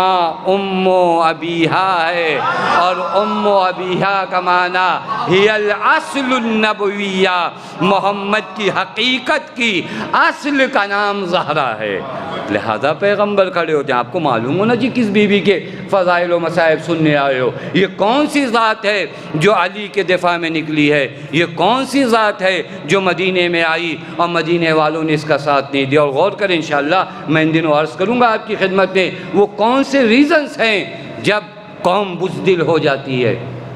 ام ابیہا ہے، اور ام ابیہا کا معنی ہی الاصل النبویہ، محمد کی حقیقت کی اصل کا نام زہرا ہے، لہذا پیغمبر کھڑے ہوتے ہیں۔ آپ کو معلوم ہونا جی کس بی بی کے فضائل و مصائب سننے آئے ہو، یہ کون سی ذات ہے جو علی کے دفاع میں نکلی ہے، یہ کون سی ذات ہے جو مدینے میں آئی اور مدینے والوں نے اس کا ساتھ نہیں دیا۔ اور غور کریں انشاءاللہ میں ان دنوں عرض کروں گا آپ کی خدمت میں وہ کون سے ریزنز ہیں جب قوم بزدل ہو جاتی ہے،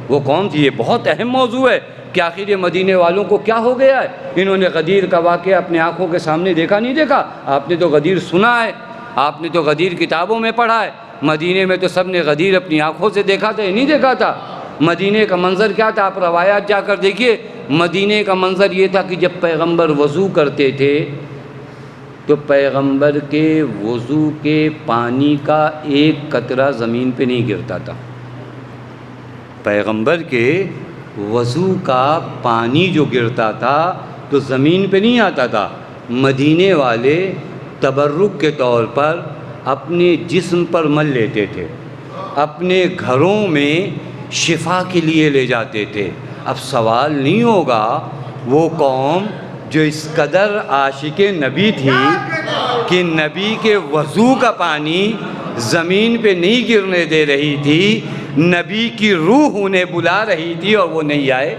وہ کون سی؟ یہ بہت اہم موضوع ہے کہ آخر یہ مدینے والوں کو کیا ہو گیا ہے۔ انہوں نے غدیر کا واقعہ اپنے آنکھوں کے سامنے دیکھا نہیں دیکھا، آپ نے تو غدیر سنا ہے، آپ نے تو غدیر کتابوں میں پڑھا ہے، مدینے میں تو سب نے غدیر اپنی آنکھوں سے دیکھا تھا، نہیں دیکھا تھا۔ مدینے کا منظر کیا تھا، آپ روایات جا کر دیکھیے، مدینے کا منظر یہ تھا کہ جب پیغمبر وضو کرتے تھے تو پیغمبر کے وضو کے پانی کا ایک قطرہ زمین پہ نہیں گرتا تھا۔ پیغمبر کے وضو کا پانی جو گرتا تھا تو زمین پہ نہیں آتا تھا، مدینے والے تبرک کے طور پر اپنے جسم پر مل لیتے تھے، اپنے گھروں میں شفا کے لیے لے جاتے تھے۔ اب سوال نہیں ہوگا وہ قوم جو اس قدر عاشق نبی تھی کہ نبی کے وضو کا پانی زمین پہ نہیں گرنے دے رہی تھی، نبی کی روح انہیں بلا رہی تھی اور وہ نہیں آئے؟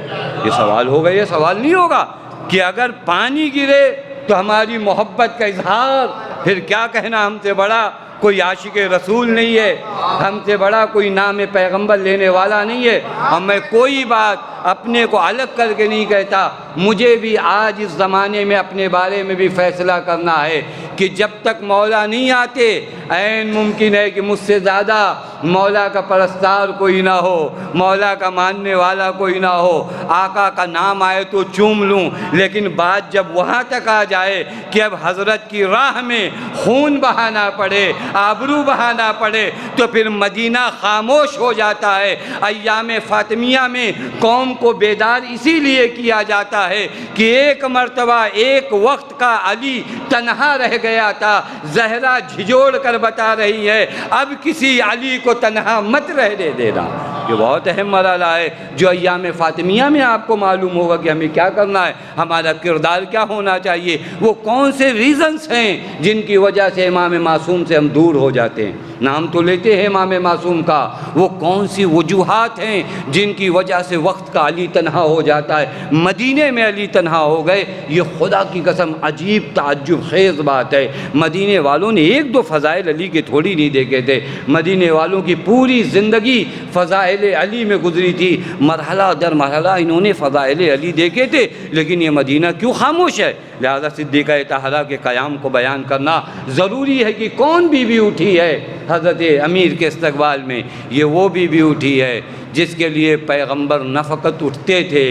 یہ سوال ہوگا، یہ سوال نہیں ہوگا کہ اگر پانی گرے تو ہماری محبت کا اظہار، پھر کیا کہنا ہم سے بڑا کوئی عاشق رسول نہیں ہے، ہم سے بڑا کوئی نام پیغمبر لینے والا نہیں ہے۔ اور میں کوئی بات اپنے کو الگ کر کے نہیں کہتا، مجھے بھی آج اس زمانے میں اپنے بارے میں بھی فیصلہ کرنا ہے کہ جب تک مولا نہیں آتے عین ممکن ہے کہ مجھ سے زیادہ مولا کا پرستار کوئی نہ ہو، مولا کا ماننے والا کوئی نہ ہو، آقا کا نام آئے تو چوم لوں، لیکن بات جب وہاں تک آ جائے کہ اب حضرت کی راہ میں خون بہانا پڑے، آبرو بہانا پڑے، تو پھر مدینہ خاموش ہو جاتا ہے۔ ایام فاطمیہ میں قوم کو بیدار اسی لیے کیا جاتا ہے کہ ایک مرتبہ ایک وقت کا علی تنہا رہ گیا تھا، زہرا جھجوڑ کر بتا رہی ہے اب کسی علی کو تنہا مت رہنے دینا۔ یہ بہت اہم مرحلہ ہے جو ایام فاطمیہ میں آپ کو معلوم ہوگا کہ ہمیں کیا کرنا ہے، ہمارا کردار کیا ہونا چاہیے، وہ کون سے ریزنز ہیں جن کی وجہ سے امام معصوم سے ہم دور ہو جاتے ہیں۔ نام تو لیتے ہیں امام معصوم کا، وہ کون سی وجوہات ہیں جن کی وجہ سے وقت کا علی تنہا ہو جاتا ہے۔ مدینے میں علی تنہا ہو گئے، یہ خدا کی قسم عجیب تعجب خیز بات ہے۔ مدینے والوں نے ایک دو فضائل علی کے تھوڑی نہیں دیکھے تھے، مدینے والوں کی پوری زندگی فضائل علی میں گزری تھی، مرحلہ در مرحلہ انہوں نے فضائل علی دیکھے تھے، لیکن یہ مدینہ کیوں خاموش ہے؟ لہذا صدیقہ طاہرہ کے قیام کو بیان کرنا ضروری ہے کہ کون بیوی اٹھی ہے حضرت امیر کے استقبال میں؟ یہ وہ بیوی اٹھی ہے جس کے لیے پیغمبر نہ فقط اٹھتے تھے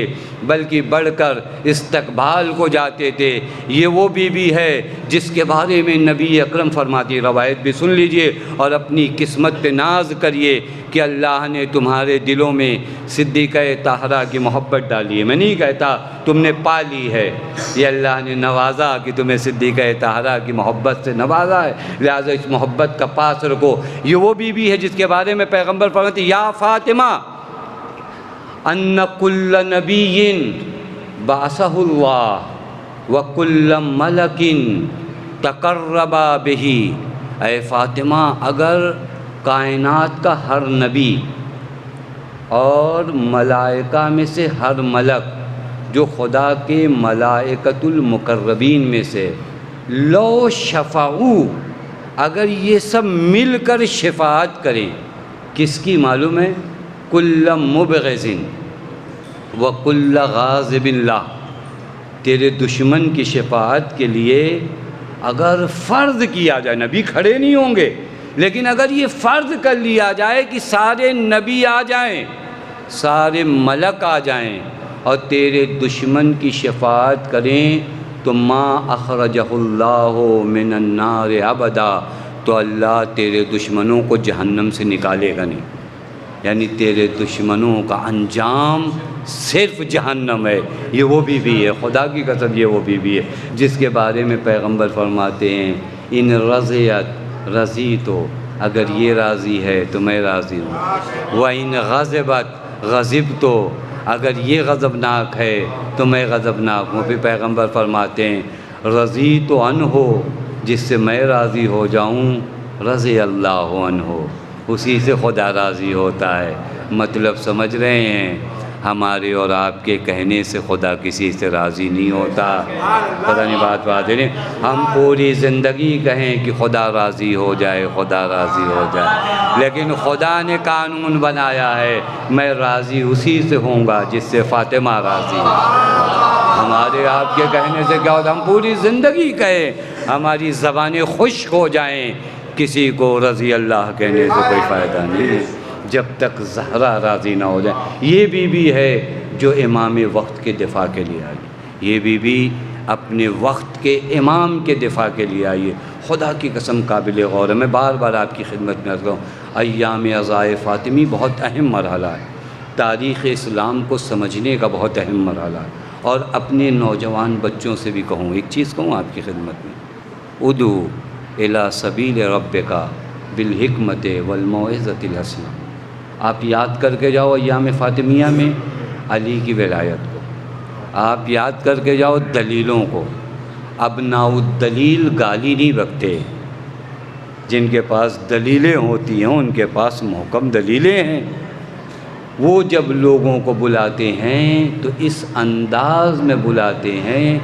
بلکہ بڑھ کر استقبال کو جاتے تھے۔ یہ وہ بیوی ہے جس کے بارے میں نبی اکرم فرماتی، روایت بھی سن لیجئے اور اپنی قسمت پہ ناز کریے کہ اللہ نے تمہارے دلوں میں صدیقہ طاہرہ کی محبت ڈالی ہے۔ میں نہیں کہتا تم نے پا لی ہے، یہ اللہ نے نوازا کہ تمہیں صدیقہ طاہرہ کی محبت سے نوازا ہے، لہٰذا اس محبت کا پاس رکھو۔ یہ وہ بیوی ہے جس کے بارے میں پیغمبر فرماتے یا فاطمہ ان کل نبی بعثہ اللہ وکل ملک تقرب بہ، اے فاطمہ اگر کائنات کا ہر نبی اور ملائکہ میں سے ہر ملک جو خدا کے ملائکۃ المقربین میں سے لو شفعو، اگر یہ سب مل کر شفاعت کریں، کس کی معلوم ہے؟ کل مبغض وکل غاضب اللہ، تیرے دشمن کی شفاعت کے لیے اگر فرض کیا جائے، نبی کھڑے نہیں ہوں گے لیکن اگر یہ فرض کر لیا جائے کہ سارے نبی آ جائیں، سارے ملک آ جائیں اور تیرے دشمن کی شفاعت کریں تو ما اخرجہ اللہ من النار ابدا، تو اللہ تیرے دشمنوں کو جہنم سے نکالے گا نہیں، یعنی تیرے دشمنوں کا انجام صرف جہنم ہے۔ یہ وہ بیوی ہے، خدا کی قسم یہ وہ بیوی ہے جس کے بارے میں پیغمبر فرماتے ہیں ان رضیت رضیت، اگر یہ راضی ہے تو میں راضی ہوں، وَإِنْ غَضِبَتْ غَضِبْتُ، اگر یہ غضبناک ہے تو میں غضبناک ہوں۔ پھر پیغمبر فرماتے ہیں رضیت عنہ، جس سے میں راضی ہو جاؤں رضی اللہ عنہ، اسی سے خدا راضی ہوتا ہے۔ مطلب سمجھ رہے ہیں؟ ہمارے اور آپ کے کہنے سے خدا کسی سے راضی نہیں ہوتا۔ پتہ نہیں بات نہیں، ہم پوری زندگی کہیں کہ خدا راضی ہو جائے، خدا راضی ہو جائے، لیکن خدا نے قانون بنایا ہے میں راضی اسی سے ہوں گا جس سے فاطمہ راضی ہے۔ ہمارے آپ کے کہنے سے کیا ہوتا؟ ہم پوری زندگی کہیں، ہماری زبانیں خشک ہو جائیں، کسی کو رضی اللہ کہنے سے کوئی فائدہ نہیں ہے جب تک زہرا راضی نہ ہو جائے۔ یہ بیوی ہے جو امام وقت کے دفاع کے لیے آئی، یہ بیوی اپنے وقت کے امام کے دفاع کے لیے آئی ہے۔ خدا کی قسم قابل غور ہے، میں بار بار آپ کی خدمت میں عرض کروں، ایام عزائے فاطمی بہت اہم مرحلہ ہے، تاریخ اسلام کو سمجھنے کا بہت اہم مرحلہ ہے۔ اور اپنے نوجوان بچوں سے بھی کہوں، ایک چیز کہوں آپ کی خدمت میں، ادعو الی سبیل ربک بالحکمت والموعظۃ الحسنہ، آپ یاد کر کے جاؤ ایام فاطمیہ میں علی کی ولایت کو، آپ یاد کر کے جاؤ دلیلوں کو۔ ابناء الدلیل گالی نہیں بکتے، جن کے پاس دلیلیں ہوتی ہیں ان کے پاس محکم دلیلیں ہیں، وہ جب لوگوں کو بلاتے ہیں تو اس انداز میں بلاتے ہیں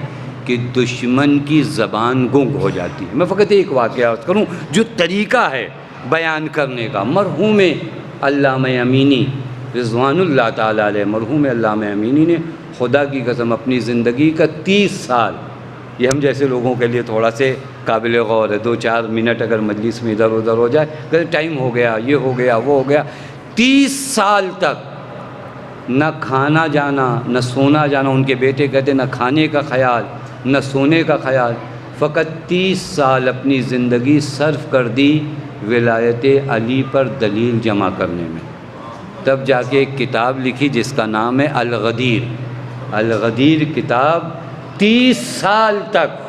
کہ دشمن کی زبان گنگ ہو جاتی ہے۔ میں فقط ایک واقعہ عرض کروں جو طریقہ ہے بیان کرنے کا۔ مرحوم علامہ امینی رضوان اللہ تعالیٰ علیہ، مرحوم علامہ امینی نے خدا کی قسم اپنی زندگی کا 30 سال، یہ ہم جیسے لوگوں کے لیے تھوڑا سے قابل غور ہے، 2-4 منٹ اگر مجلس میں ادھر ادھر ہو جائے کہ ٹائم ہو گیا، یہ ہو گیا، وہ ہو گیا، 30 سال تک نہ کھانا جانا نہ سونا جانا، ان کے بیٹے کہتے نہ کھانے کا خیال نہ سونے کا خیال، فقط 30 سال اپنی زندگی صرف کر دی ولایت علی پر دلیل جمع کرنے میں۔ تب جا کے ایک کتاب لکھی جس کا نام ہے الغدیر۔ الغدیر کتاب 30 سال تک،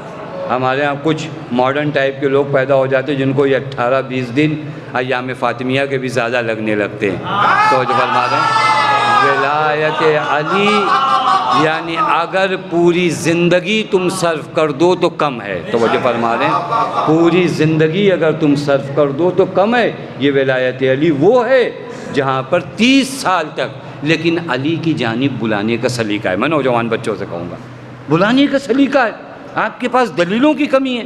ہمارے ہاں کچھ ماڈرن ٹائپ کے لوگ پیدا ہو جاتے ہیں جن کو یہ 18-20 دن ایام فاطمیہ کے بھی زیادہ لگنے لگتے ہیں، تو جو فرما رہے ہیں ولایت علی یعنی اگر پوری زندگی تم صرف کر دو تو کم ہے، توجہ فرما رہے ہیں پوری زندگی اگر تم صرف کر دو تو کم ہے۔ یہ ولایت علی وہ ہے جہاں پر 30 سال تک لیکن علی کی جانب بلانے کا سلیقہ ہے۔ میں نوجوان بچوں سے کہوں گا بلانے کا سلیقہ ہے۔ آپ کے پاس دلیلوں کی کمی ہے،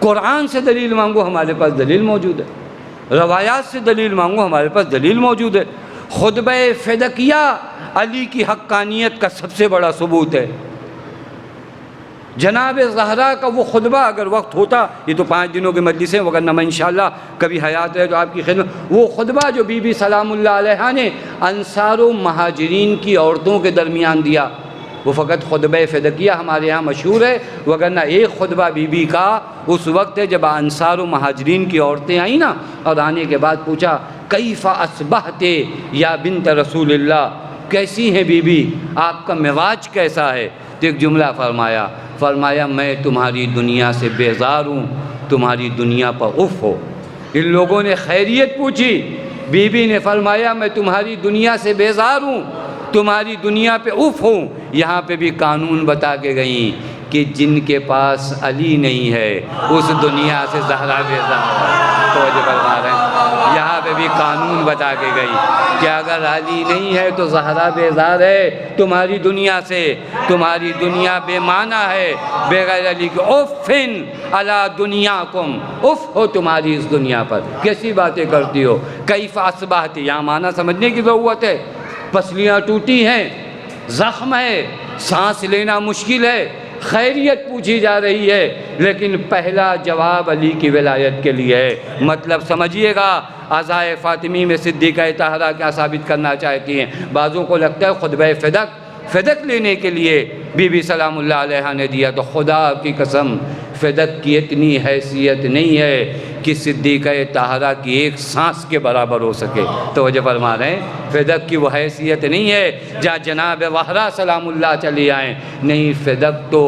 قرآن سے دلیل مانگو، ہمارے پاس دلیل موجود ہے، روایات سے دلیل مانگو، ہمارے پاس دلیل موجود ہے۔ خطبہ فدقیہ علی کی حقانیت کا سب سے بڑا ثبوت ہے۔ جناب زہرا کا وہ خطبہ اگر وقت ہوتا، یہ تو 5 دنوں کے مجلس ہیں، وگرنہ میں انشاءاللہ کبھی حیات رہے تو آپ کی خدمت، وہ خطبہ جو بی بی سلام اللہ علیہ نے انصار و مہاجرین کی عورتوں کے درمیان دیا، وہ فقط خطبہ فدقیہ ہمارے ہاں مشہور ہے، وگرنہ ایک خطبہ بی بی کا اس وقت ہے جب انصار و مہاجرین کی عورتیں آئیں نا، اور آنے کے بعد پوچھا کیف اصبحت یا بنت رسول اللہ، کیسی ہیں بی بی، آپ کا مزاج کیسا ہے؟ تو ایک جملہ فرمایا میں تمہاری دنیا سے بیزار ہوں، تمہاری دنیا پر اف ہو۔ ان لوگوں نے خیریت پوچھی، بی بی نے فرمایا میں تمہاری دنیا سے بیزار ہوں، تمہاری دنیا پہ اف ہوں۔ یہاں پہ بھی قانون بتا کے گئیں کہ جن کے پاس علی نہیں ہے اس دنیا سے زہرا بیزار ہے، توجہ فرما رہے ہیں۔ یہاں پہ بھی قانون بتا کے گئی کہ اگر علی نہیں ہے تو زہرا بیزار ہے تمہاری دنیا سے، تمہاری دنیا بے معنی ہے بغیر علی کے۔ اوفن علی دنیاکم، اف ہو تمہاری اس دنیا پر، کیسی باتیں کرتی ہو۔ کیف اصبحت، یہاں معنی سمجھنے کی ضرورت ہے۔ پسلیاں ٹوٹی ہیں، زخم ہے، سانس لینا مشکل ہے، خیریت پوچھی جا رہی ہے، لیکن پہلا جواب علی کی ولایت کے لیے ہے۔ مطلب سمجھیے گا عزائے فاطمی میں صدیقہ طاہرہ کیا ثابت کرنا چاہتی ہیں۔ بعضوں کو لگتا ہے خطبہ فدق لینے کے لیے بی بی سلام اللہ علیہ نے دیا، تو خدا کی قسم فدق کی اتنی حیثیت نہیں ہے کہ صدیقہ طاہرہ کی ایک سانس کے برابر ہو سکے، توجہ فرما رہے ہیں۔ فدق کی وہ حیثیت نہیں ہے جہاں جناب وہرا سلام اللہ چلی آئیں، نہیں، فدق تو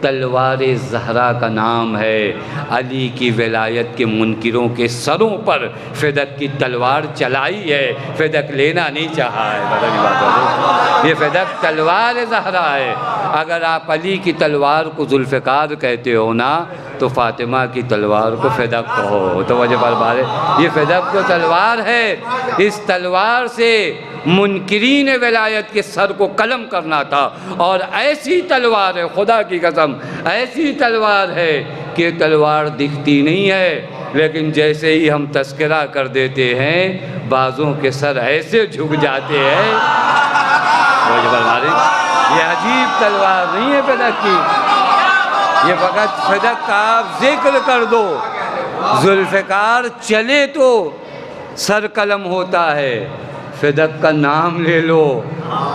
تلوار زہرا کا نام ہے۔ علی کی ولایت کے منکروں کے سروں پر فدق کی تلوار چلائی ہے، فدق لینا نہیں چاہا ہے۔ بدلی بات ہے، یہ فدق تلوار زہرا ہے۔ اگر آپ علی کی تلوار کو ذوالفقار کہتے ہو نا تو فاطمہ کی تلوار کو فدق کہو، توجہ فرما رہے۔ یہ فدق تو تلوار ہے، اس تلوار سے منکرین ولایت کے سر کو قلم کرنا تھا، اور ایسی تلوار ہے، خدا کی قسم ایسی تلوار ہے کہ تلوار دکھتی نہیں ہے، لیکن جیسے ہی ہم تذکرہ کر دیتے ہیں بعضوں کے سر ایسے جھک جاتے ہیں۔ یہ عجیب تلوار نہیں ہے فدق کی، یہ فقط فدق کا آپ ذکر کر دو، ذوالفقار چلے تو سر قلم ہوتا ہے، فدق کا نام لے لو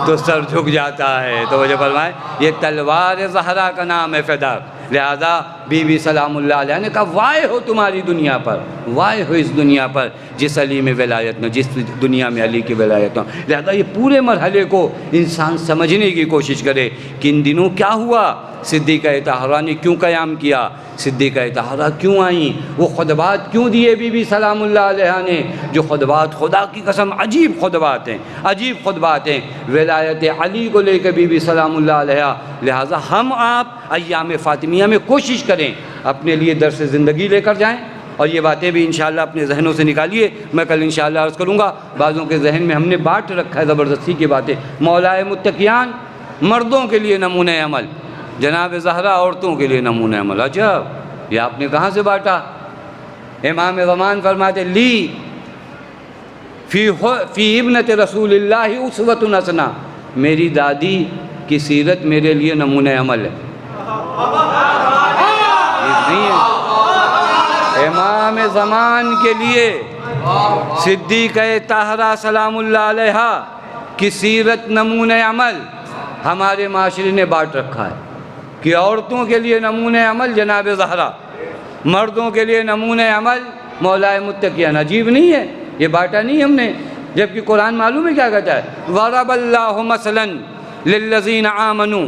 تو سر جھک جاتا ہے، توجہ فرمائیں۔ یہ تلوار زہرا کا نام ہے فدق، لہذا بی بی سلام اللہ علیہ نے کہا وائے ہو تمہاری دنیا پر، وائے ہو اس دنیا پر جس علی میں ولایت نہ، جس دنیا میں علی کی ولایت نہ۔ لہذا یہ پورے مرحلے کو انسان سمجھنے کی کوشش کرے کہ ان دنوں کیا ہوا، صدیقہ طاہرہ نے کیوں قیام کیا، صدیقہ طاہرہ کیوں آئیں، وہ خطبات کیوں دیے بی بی سلام اللہ علیہ نے، جو خطبات خدا کی قسم عجیب خطبات ہیں، عجیب خطبات ہیں ولایت علی کو لے کے بی بی سلام اللہ علیہ۔ لہٰذا ہم آپ ایام فاطمیہ میں کوشش کریں اپنے لیے درس زندگی لے کر جائیں، اور یہ باتیں بھی انشاءاللہ اپنے ذہنوں سے نکالیے، میں کل انشاءاللہ عرض کروں گا۔ بعضوں کے ذہن میں ہم نے بانٹ رکھا ہے زبردستی کی باتیں۔ مولائے متقیان مردوں کے لیے نمونہ عمل، جناب زہرا عورتوں کے لیے نمونہ عمل۔ عجب، یہ آپ نے کہاں سے بانٹا؟ امام زمان فرماتے لی فی ابنت رسول اللہ اسوۃ حسنہ، میری دادی کی سیرت میرے لیے نمونہ عمل ہے۔ نہیں ہے امام زمان کے لیے صدیقہ طاہرہ سلام اللہ علیہا کی سیرت نمونہ عمل ہمارے معاشرے نے بانٹ رکھا ہے کہ عورتوں کے لیے نمونہ عمل جناب زہرا، مردوں کے لیے نمونہ عمل مولائے متقیان۔ عجیب نہیں ہے؟ یہ بانٹا نہیں ہم نے، جبکہ قرآن معلوم ہے کیا کہتا ہے؟ ضرب اللہ مثلا للذین آمنوا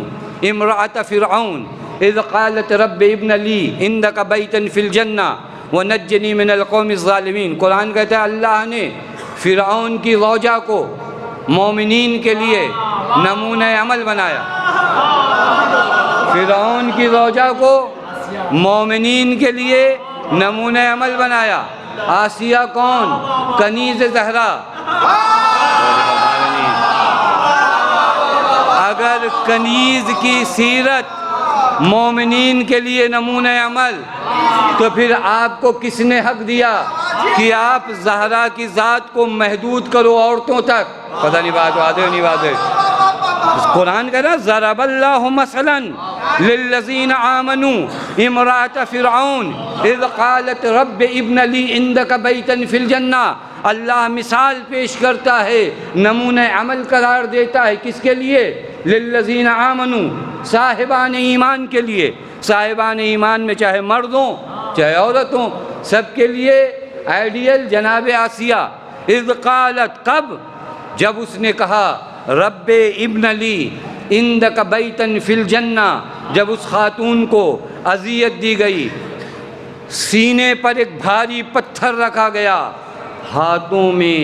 امرأۃ فرعون اذ قالت رب ابن لی عندک بیتا فی الجنہ ونجنی من القوم الظالمین۔ قرآن کہتا ہے اللہ نے فرعون کی زوجہ کو مومنین کے لیے نمونہ عمل بنایا۔ فرعون کی زوجہ کو مومنین کے لیے نمونہ عمل بنایا۔ آسیہ کون؟ کنیز زہرا۔ اگر کنیز کی سیرت مومنین کے لیے نمونہ عمل، تو پھر آپ کو کس نے حق دیا کہ آپ زہرا کی ذات کو محدود کرو عورتوں تک؟ پتہ نہیں بات واضح نہیں واضح؟ قرآن کہہ رہا ضرب اللہ مثلا للذین آمنوا امرأۃ فرعون اذ قالت رب ابن لی عندک بیتا فی الجنہ۔ اللہ مثال پیش کرتا ہے، نمونہ عمل قرار دیتا ہے کس کے لیے؟ للذین آمنوا، صاحبان ایمان کے لیے۔ صاحبان ایمان میں چاہے مردوں چاہے عورتوں، سب کے لیے آئیڈیل جناب آسیہ۔ اذ قالت، کب؟ جب اس نے کہا رب ابن لی عندک بیتا فی الجنہ، جب اس خاتون کو اذیت دی گئی، سینے پر ایک بھاری پتھر رکھا گیا، ہاتھوں میں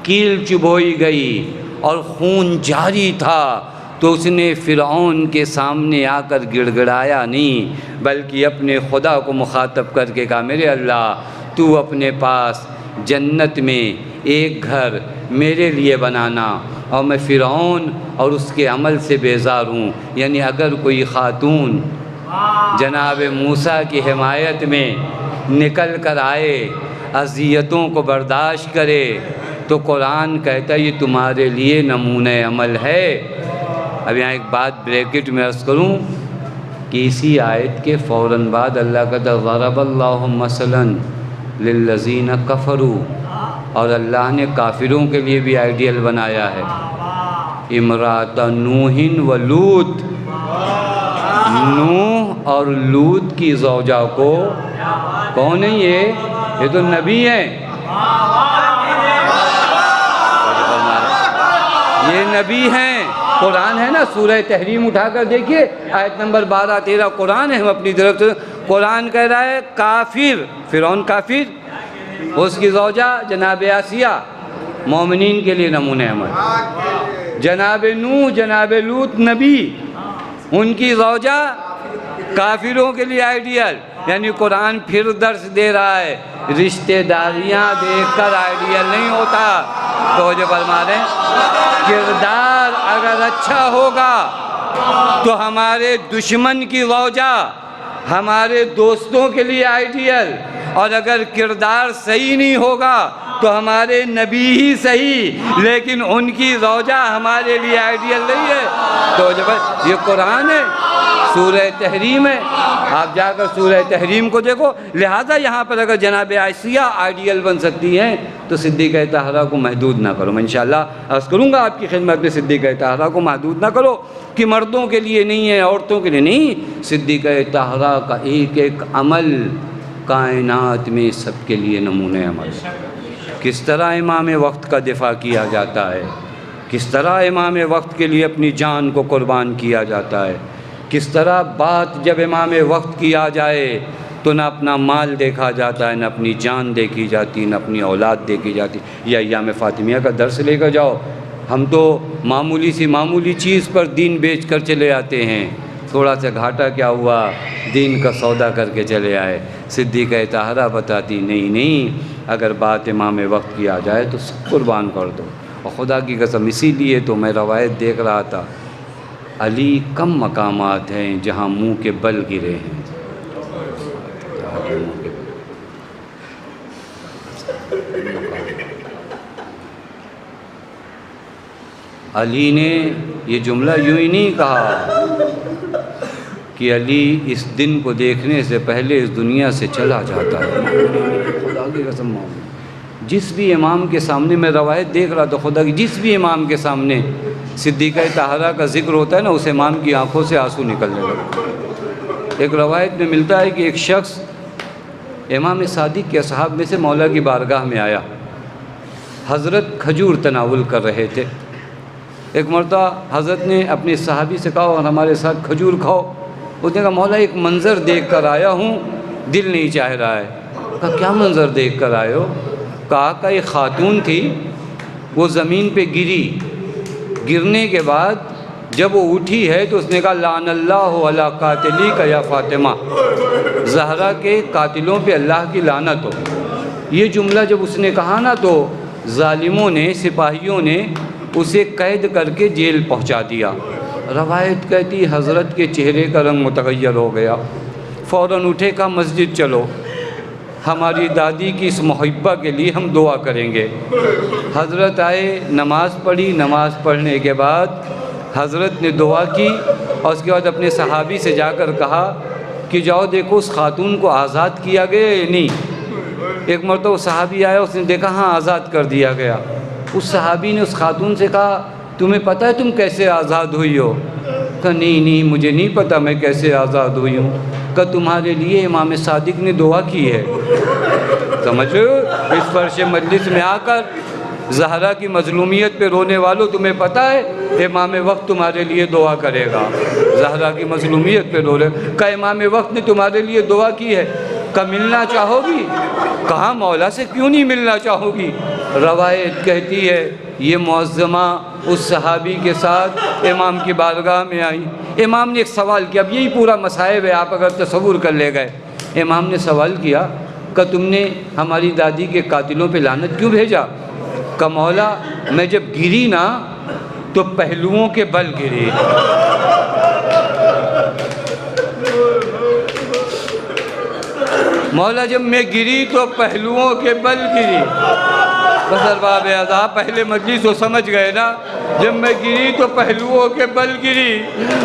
کیل چبھوئی گئی اور خون جاری تھا، تو اس نے فرعون کے سامنے آ کر گڑ گڑایا نہیں، بلکہ اپنے خدا کو مخاطب کر کے کہا میرے اللہ تو اپنے پاس جنت میں ایک گھر میرے لیے بنانا، اور میں فرعون اور اس کے عمل سے بیزار ہوں۔ یعنی اگر کوئی خاتون جناب موسیٰ کی حمایت میں نکل کر آئے، اذیتوں کو برداشت کرے، تو قرآن کہتا ہے یہ تمہارے لیے نمونہ عمل ہے۔ اب یہاں ایک بات بریکٹ میں عرض کروں کہ اسی آیت کے فوراً بعد اللہ کہتا ہے ضرب اللہ مثلا للذین کفروا، اور اللہ نے کافروں کے لیے بھی آئیڈیل بنایا ہے، امرأۃ نوح و لوط، نوح اور لوط کی زوجہ کو۔ کون ہے یہ تو نبی ہیں، یہ نبی ہیں۔ قرآن ہے نا، سورہ تحریم اٹھا کر دیکھیے، آیت نمبر 12-13 قرآن ہے، ہم اپنی طرف سے قرآن کہہ رہا ہے کافر، فرعون کافر، اس کی زوجہ جناب آسیہ مومنین کے لیے نمونہ عمل۔ جناب نوح جناب لوط نبی، ان کی زوجہ کافروں کے لیے آئیڈیل۔ یعنی قرآن پھر درس دے رہا ہے، رشتہ داریاں دیکھ کر آئیڈیل نہیں ہوتا۔ تو جو فرما رہے ہیں کردار اگر اچھا ہوگا تو ہمارے دشمن کی زوجہ ہمارے دوستوں کے لیے آئیڈیل، اور اگر کردار صحیح نہیں ہوگا تو ہمارے نبی ہی صحیح، لیکن ان کی زوجہ ہمارے لیے آئیڈیل نہیں ہے۔ تو جب یہ قرآن ہے، سورہ تحریم ہے، آپ جا کر سورہ تحریم کو دیکھو۔ لہٰذا یہاں پر اگر جناب عائشہ آئیڈیل بن سکتی ہیں تو صدیقہ طاہرہ کو محدود نہ کرو۔ میں انشاءاللہ عرض کروں گا آپ کی خدمت میں، صدیقہ طاہرہ کو محدود نہ کرو کہ مردوں کے لیے نہیں ہے عورتوں کے لیے نہیں۔ صدیقہ طاہرہ کا ایک ایک عمل کائنات میں سب کے لیے نمونہ عمل ہے۔ کس طرح امام وقت کا دفاع کیا جاتا ہے، کس طرح امام وقت کے لیے اپنی جان کو قربان کیا جاتا ہے، کس طرح بات جب امام وقت کی آ جائے تو نہ اپنا مال دیکھا جاتا ہے، نہ اپنی جان دیکھی جاتی، نہ اپنی اولاد دیکھی جاتی۔ یہ ایام فاطمیہ کا درس لے کر جاؤ۔ ہم تو معمولی سی معمولی چیز پر دین بیچ کر چلے آتے ہیں، تھوڑا سا گھاٹا کیا ہوا، دین کا سودا کر کے چلے آئے۔ صدیقہ طاہرہ بتاتی نہیں، اگر بات امام وقت کی آ جائے تو سب قربان کر دو۔ اور خدا کی قسم اسی لیے تو میں روایت دیکھ رہا تھا، علی کم مقامات ہیں جہاں منہ کے بل گرے ہیں۔ علی نے یہ جملہ یوں ہی نہیں کہا کہ علی اس دن کو دیکھنے سے پہلے اس دنیا سے چلا جاتا ہے۔ خدا کی قسم جس بھی امام کے سامنے، میں روایت دیکھ رہا تھا خدا کی، جس بھی امام کے سامنے صدیقہ طاہرہ کا ذکر ہوتا ہے نا، اس امام کی آنکھوں سے آنسو نکلنے لگتے۔ ایک روایت میں ملتا ہے کہ ایک شخص امام صادق کے اصحاب میں سے مولا کی بارگاہ میں آیا، حضرت کھجور تناول کر رہے تھے۔ ایک مرتبہ حضرت نے اپنے صحابی سے کہا اور ہمارے ساتھ کھجور کھاؤ۔ اس نے کہا مولا ایک منظر دیکھ کر آیا ہوں، دل نہیں چاہ رہا ہے۔ کہا کیا منظر دیکھ کر آئے ہو؟ کہا کہ ایک خاتون تھی، وہ زمین پہ گرنے کے بعد جب وہ اٹھی ہے تو اس نے کہا لعن اللہ علی قاتلی کا یا فاطمہ، زہرا کے قاتلوں پہ اللہ کی لعنت ہو۔ یہ جملہ جب اس نے کہا نا تو ظالموں نے، سپاہیوں نے اسے قید کر کے جیل پہنچا دیا۔ روایت کہتی حضرت کے چہرے کا رنگ متغیر ہو گیا، فوراً اٹھے، کہا مسجد چلو، ہماری دادی کی اس محبہ کے لیے ہم دعا کریں گے۔ حضرت آئے، نماز پڑھی، نماز پڑھنے کے بعد حضرت نے دعا کی اور اس کے بعد اپنے صحابی سے جا کر کہا کہ جاؤ دیکھو اس خاتون کو آزاد کیا گیا یا نہیں۔ ایک مرتبہ صحابی آیا، اس نے دیکھا ہاں آزاد کر دیا گیا۔ اس صحابی نے اس خاتون سے کہا تمہیں پتہ ہے تم کیسے آزاد ہوئی ہو؟ کہا نہیں مجھے نہیں پتہ میں کیسے آزاد ہوئی ہوں۔ کہا تمہارے لیے امام صادق نے دعا کی ہے۔ سمجھ رہے ہو؟ اس فرش مجلس میں آ کر زہرا کی مظلومیت پہ رونے والوں، تمہیں پتہ ہے امام وقت تمہارے لیے دعا کرے گا۔ زہرا کی مظلومیت پہ رو رہے، کہا امام وقت نے تمہارے لیے دعا کی ہے، کہا ملنا چاہو گی؟ کہا مولا سے کیوں نہیں ملنا چاہو گی؟ روایت کہتی ہے یہ معظمہ اس صحابی کے ساتھ امام کی بارگاہ میں آئی۔ امام نے ایک سوال کیا، اب یہی پورا مصائب ہے، آپ اگر تصور کر لے گئے۔ امام نے سوال کیا کہ تم نے ہماری دادی کے قاتلوں پہ لعنت کیوں بھیجا؟ کہ مولا میں جب گری نا تو پہلوؤں کے بل گری۔ مولا جب میں گری تو پہلوؤں کے بل گری۔ بس ارباب عذاب پہلے مجلس وہ سمجھ گئے نا، جب میں گری تو پہلوؤں کے بل گری۔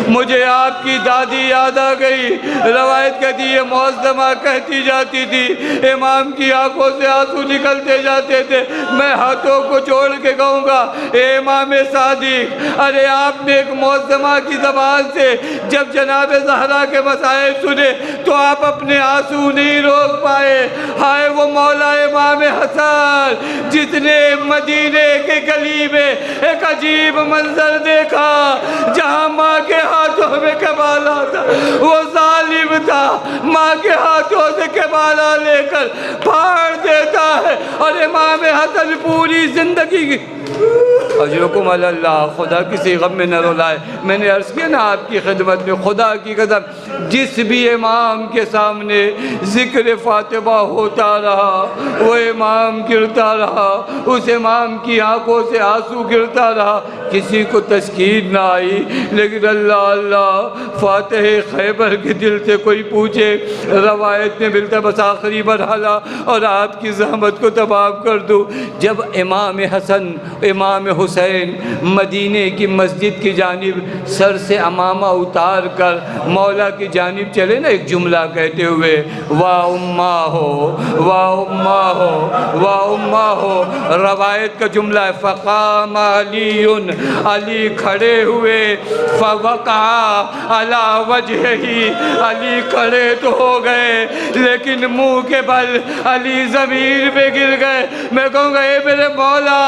مجھے آپ کی دادی یاد آ گئی۔ روایت کہتی ہے معظمہ کہتی جاتی تھی، امام کی آنکھوں سے آنسو نکلتے جاتے تھے، میں ہاتھوں کو جوڑ کے کہوں گا اے امام صادق، ارے آپ نے ایک معظمہ کی زبان سے جب جناب زہرا کے مسائل سنے تو آپ اپنے آنسو نہیں روک پائے۔ ہائے وہ مولا امام حسن جس نے مدینے کے گلی میں ایک عجیب منظر دیکھا، جہاں ماں کے ہاتھوں میں کبالا تھا، وہ ظالم تھا، ماں کے ہاتھوں سے کبالا لے کر پھاڑ دیتا ہے، اور امام حسن پوری زندگی کی اجرکم علی اللہ، خدا کسی غم میں نہ رلائے۔ میں نے عرض کیا نا آپ کی خدمت میں، خدا کی قسم جس بھی امام کے سامنے ذکر فاطمہ ہوتا رہا وہ امام گرتا رہا، اس امام کی آنکھوں سے آنسو گرتا رہا، کسی کو تسکین نہ آئی۔ لیکن اللہ فاتح خیبر کے دل سے کوئی پوچھے، روایت میں ملتا بس آخری مرحلہ اور آپ کی زحمت کو تمام کر دوں، جب امام حسن امام حسین مدینے کی مسجد کی جانب سر سے عمامہ اتار کر مولا کی جانب چلے نا، ایک جملہ کہتے ہوئے وا امہ ہو وا امہ ہو وا امہ ہو، روایت کا جملہ ہے فقام علی، علی کھڑے ہوئے، فوقع علی وجہہی، علی کھڑے تو ہو گئے لیکن منہ کے بل علی زمین پہ گر گئے۔ میں کہوں گا اے میرے مولا،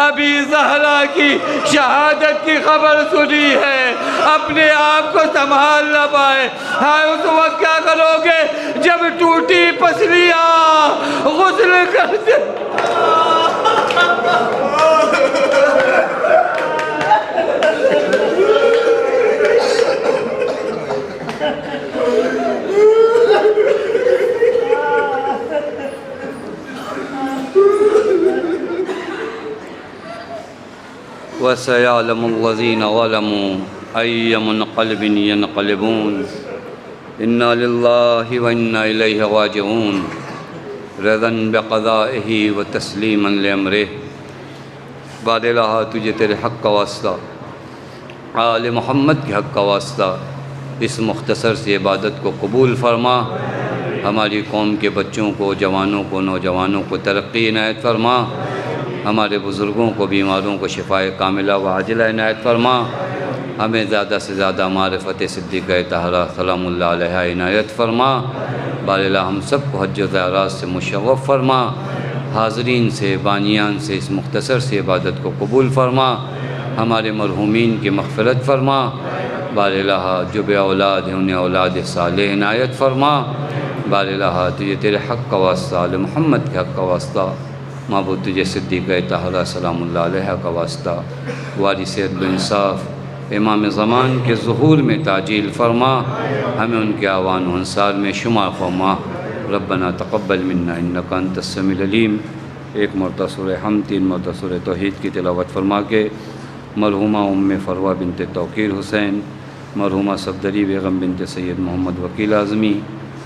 ابھی زہرا کی شہادت کی خبر سنی ہے، اپنے آپ کو سنبھال نہ پائے، ہائے اس وقت کیا کرو گے جب ٹوٹی پسلیاں غسل کرتے؟ وسيعلم الذين ظلموا أي منقلب ينقلبون إنا لله وإنا إليه راجعون رضا بقضائه وتسلیما لأمره۔ بار الہ تجھے تیرے حق کا واسطہ، آل محمد کے حق کا واسطہ، اس مختصر سی عبادت کو قبول فرما۔ ہماری قوم کے بچوں کو، جوانوں کو، نوجوانوں کو ترقی عنایت فرما۔ ہمارے بزرگوں کو، بیماروں کو شفائے کاملہ و عاجلہ عنایت فرما۔ ہمیں زیادہ سے زیادہ معرفت صدیقہ طاہرہ سلام اللہ علیہا عنایت فرما۔ بار الہ ہم سب کو حج و زیارات سے مشرف فرما۔ حاضرین سے، بانیان سے اس مختصر سی عبادت کو قبول فرما۔ ہمارے مرحومین کی مغفرت فرما۔ بار الہ جو بے اولاد ہیں انہیں اولاد صالح عنایت فرما۔ بار الہ تجھے تیرے حق کا واسطہ، آل محمد کے حق کا واسطہ، معبود تجھے صدیقہ طاہرہ سلام اللہ علیہ کا واسطہ، وارث عدل و انصاف امام زمان کے ظہور میں تعجیل فرما۔ ہمیں ان کے اعوان و انصار میں شمار فرما۔ ربنا تقبل منا انک انت السمیع العلیم۔ ایک مرتبہ سورہ حمد، 3 مرتبہ سورہ توحید کی تلاوت فرما کے مرحومہ ام فروہ بنت توقیر حسین، مرحومہ صفدری بیگم بنت سید محمد وکیل اعظمی،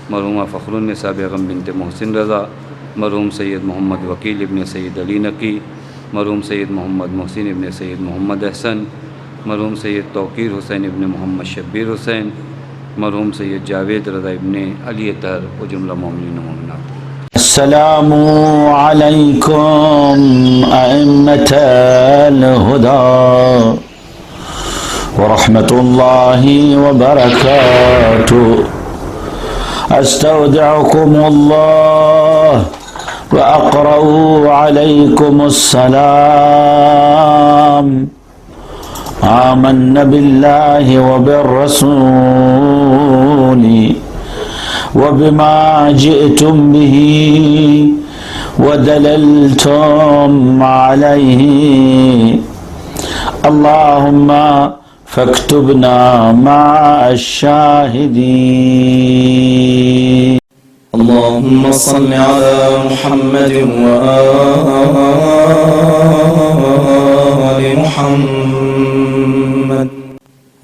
مرحومہ فخر النساء بیگم بنت محسن رضا، مرحوم سید محمد وکیل ابن سید علی نقی، مرحوم سید محمد محسن ابن سید محمد احسن، مرحوم سید توقیر حسین ابن محمد شبیر حسین، مرحوم سید جاوید رضا ابن علی طاہر و جملہ مومنین و مومنات۔ السلام علیکم ائمة الہدی ورحمۃ اللہ وبرکاتہ۔ استودعکم اللہ وأقرأ عليكم السلام۔ آمنا بالله وبالرسول وبما جئتم به ودللتم عليه، اللهم فاكتبنا مع الشاهدين۔ اللهم صل على محمد وآل محمد،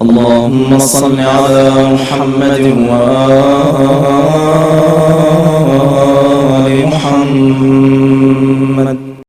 اللهم صل على محمد وآل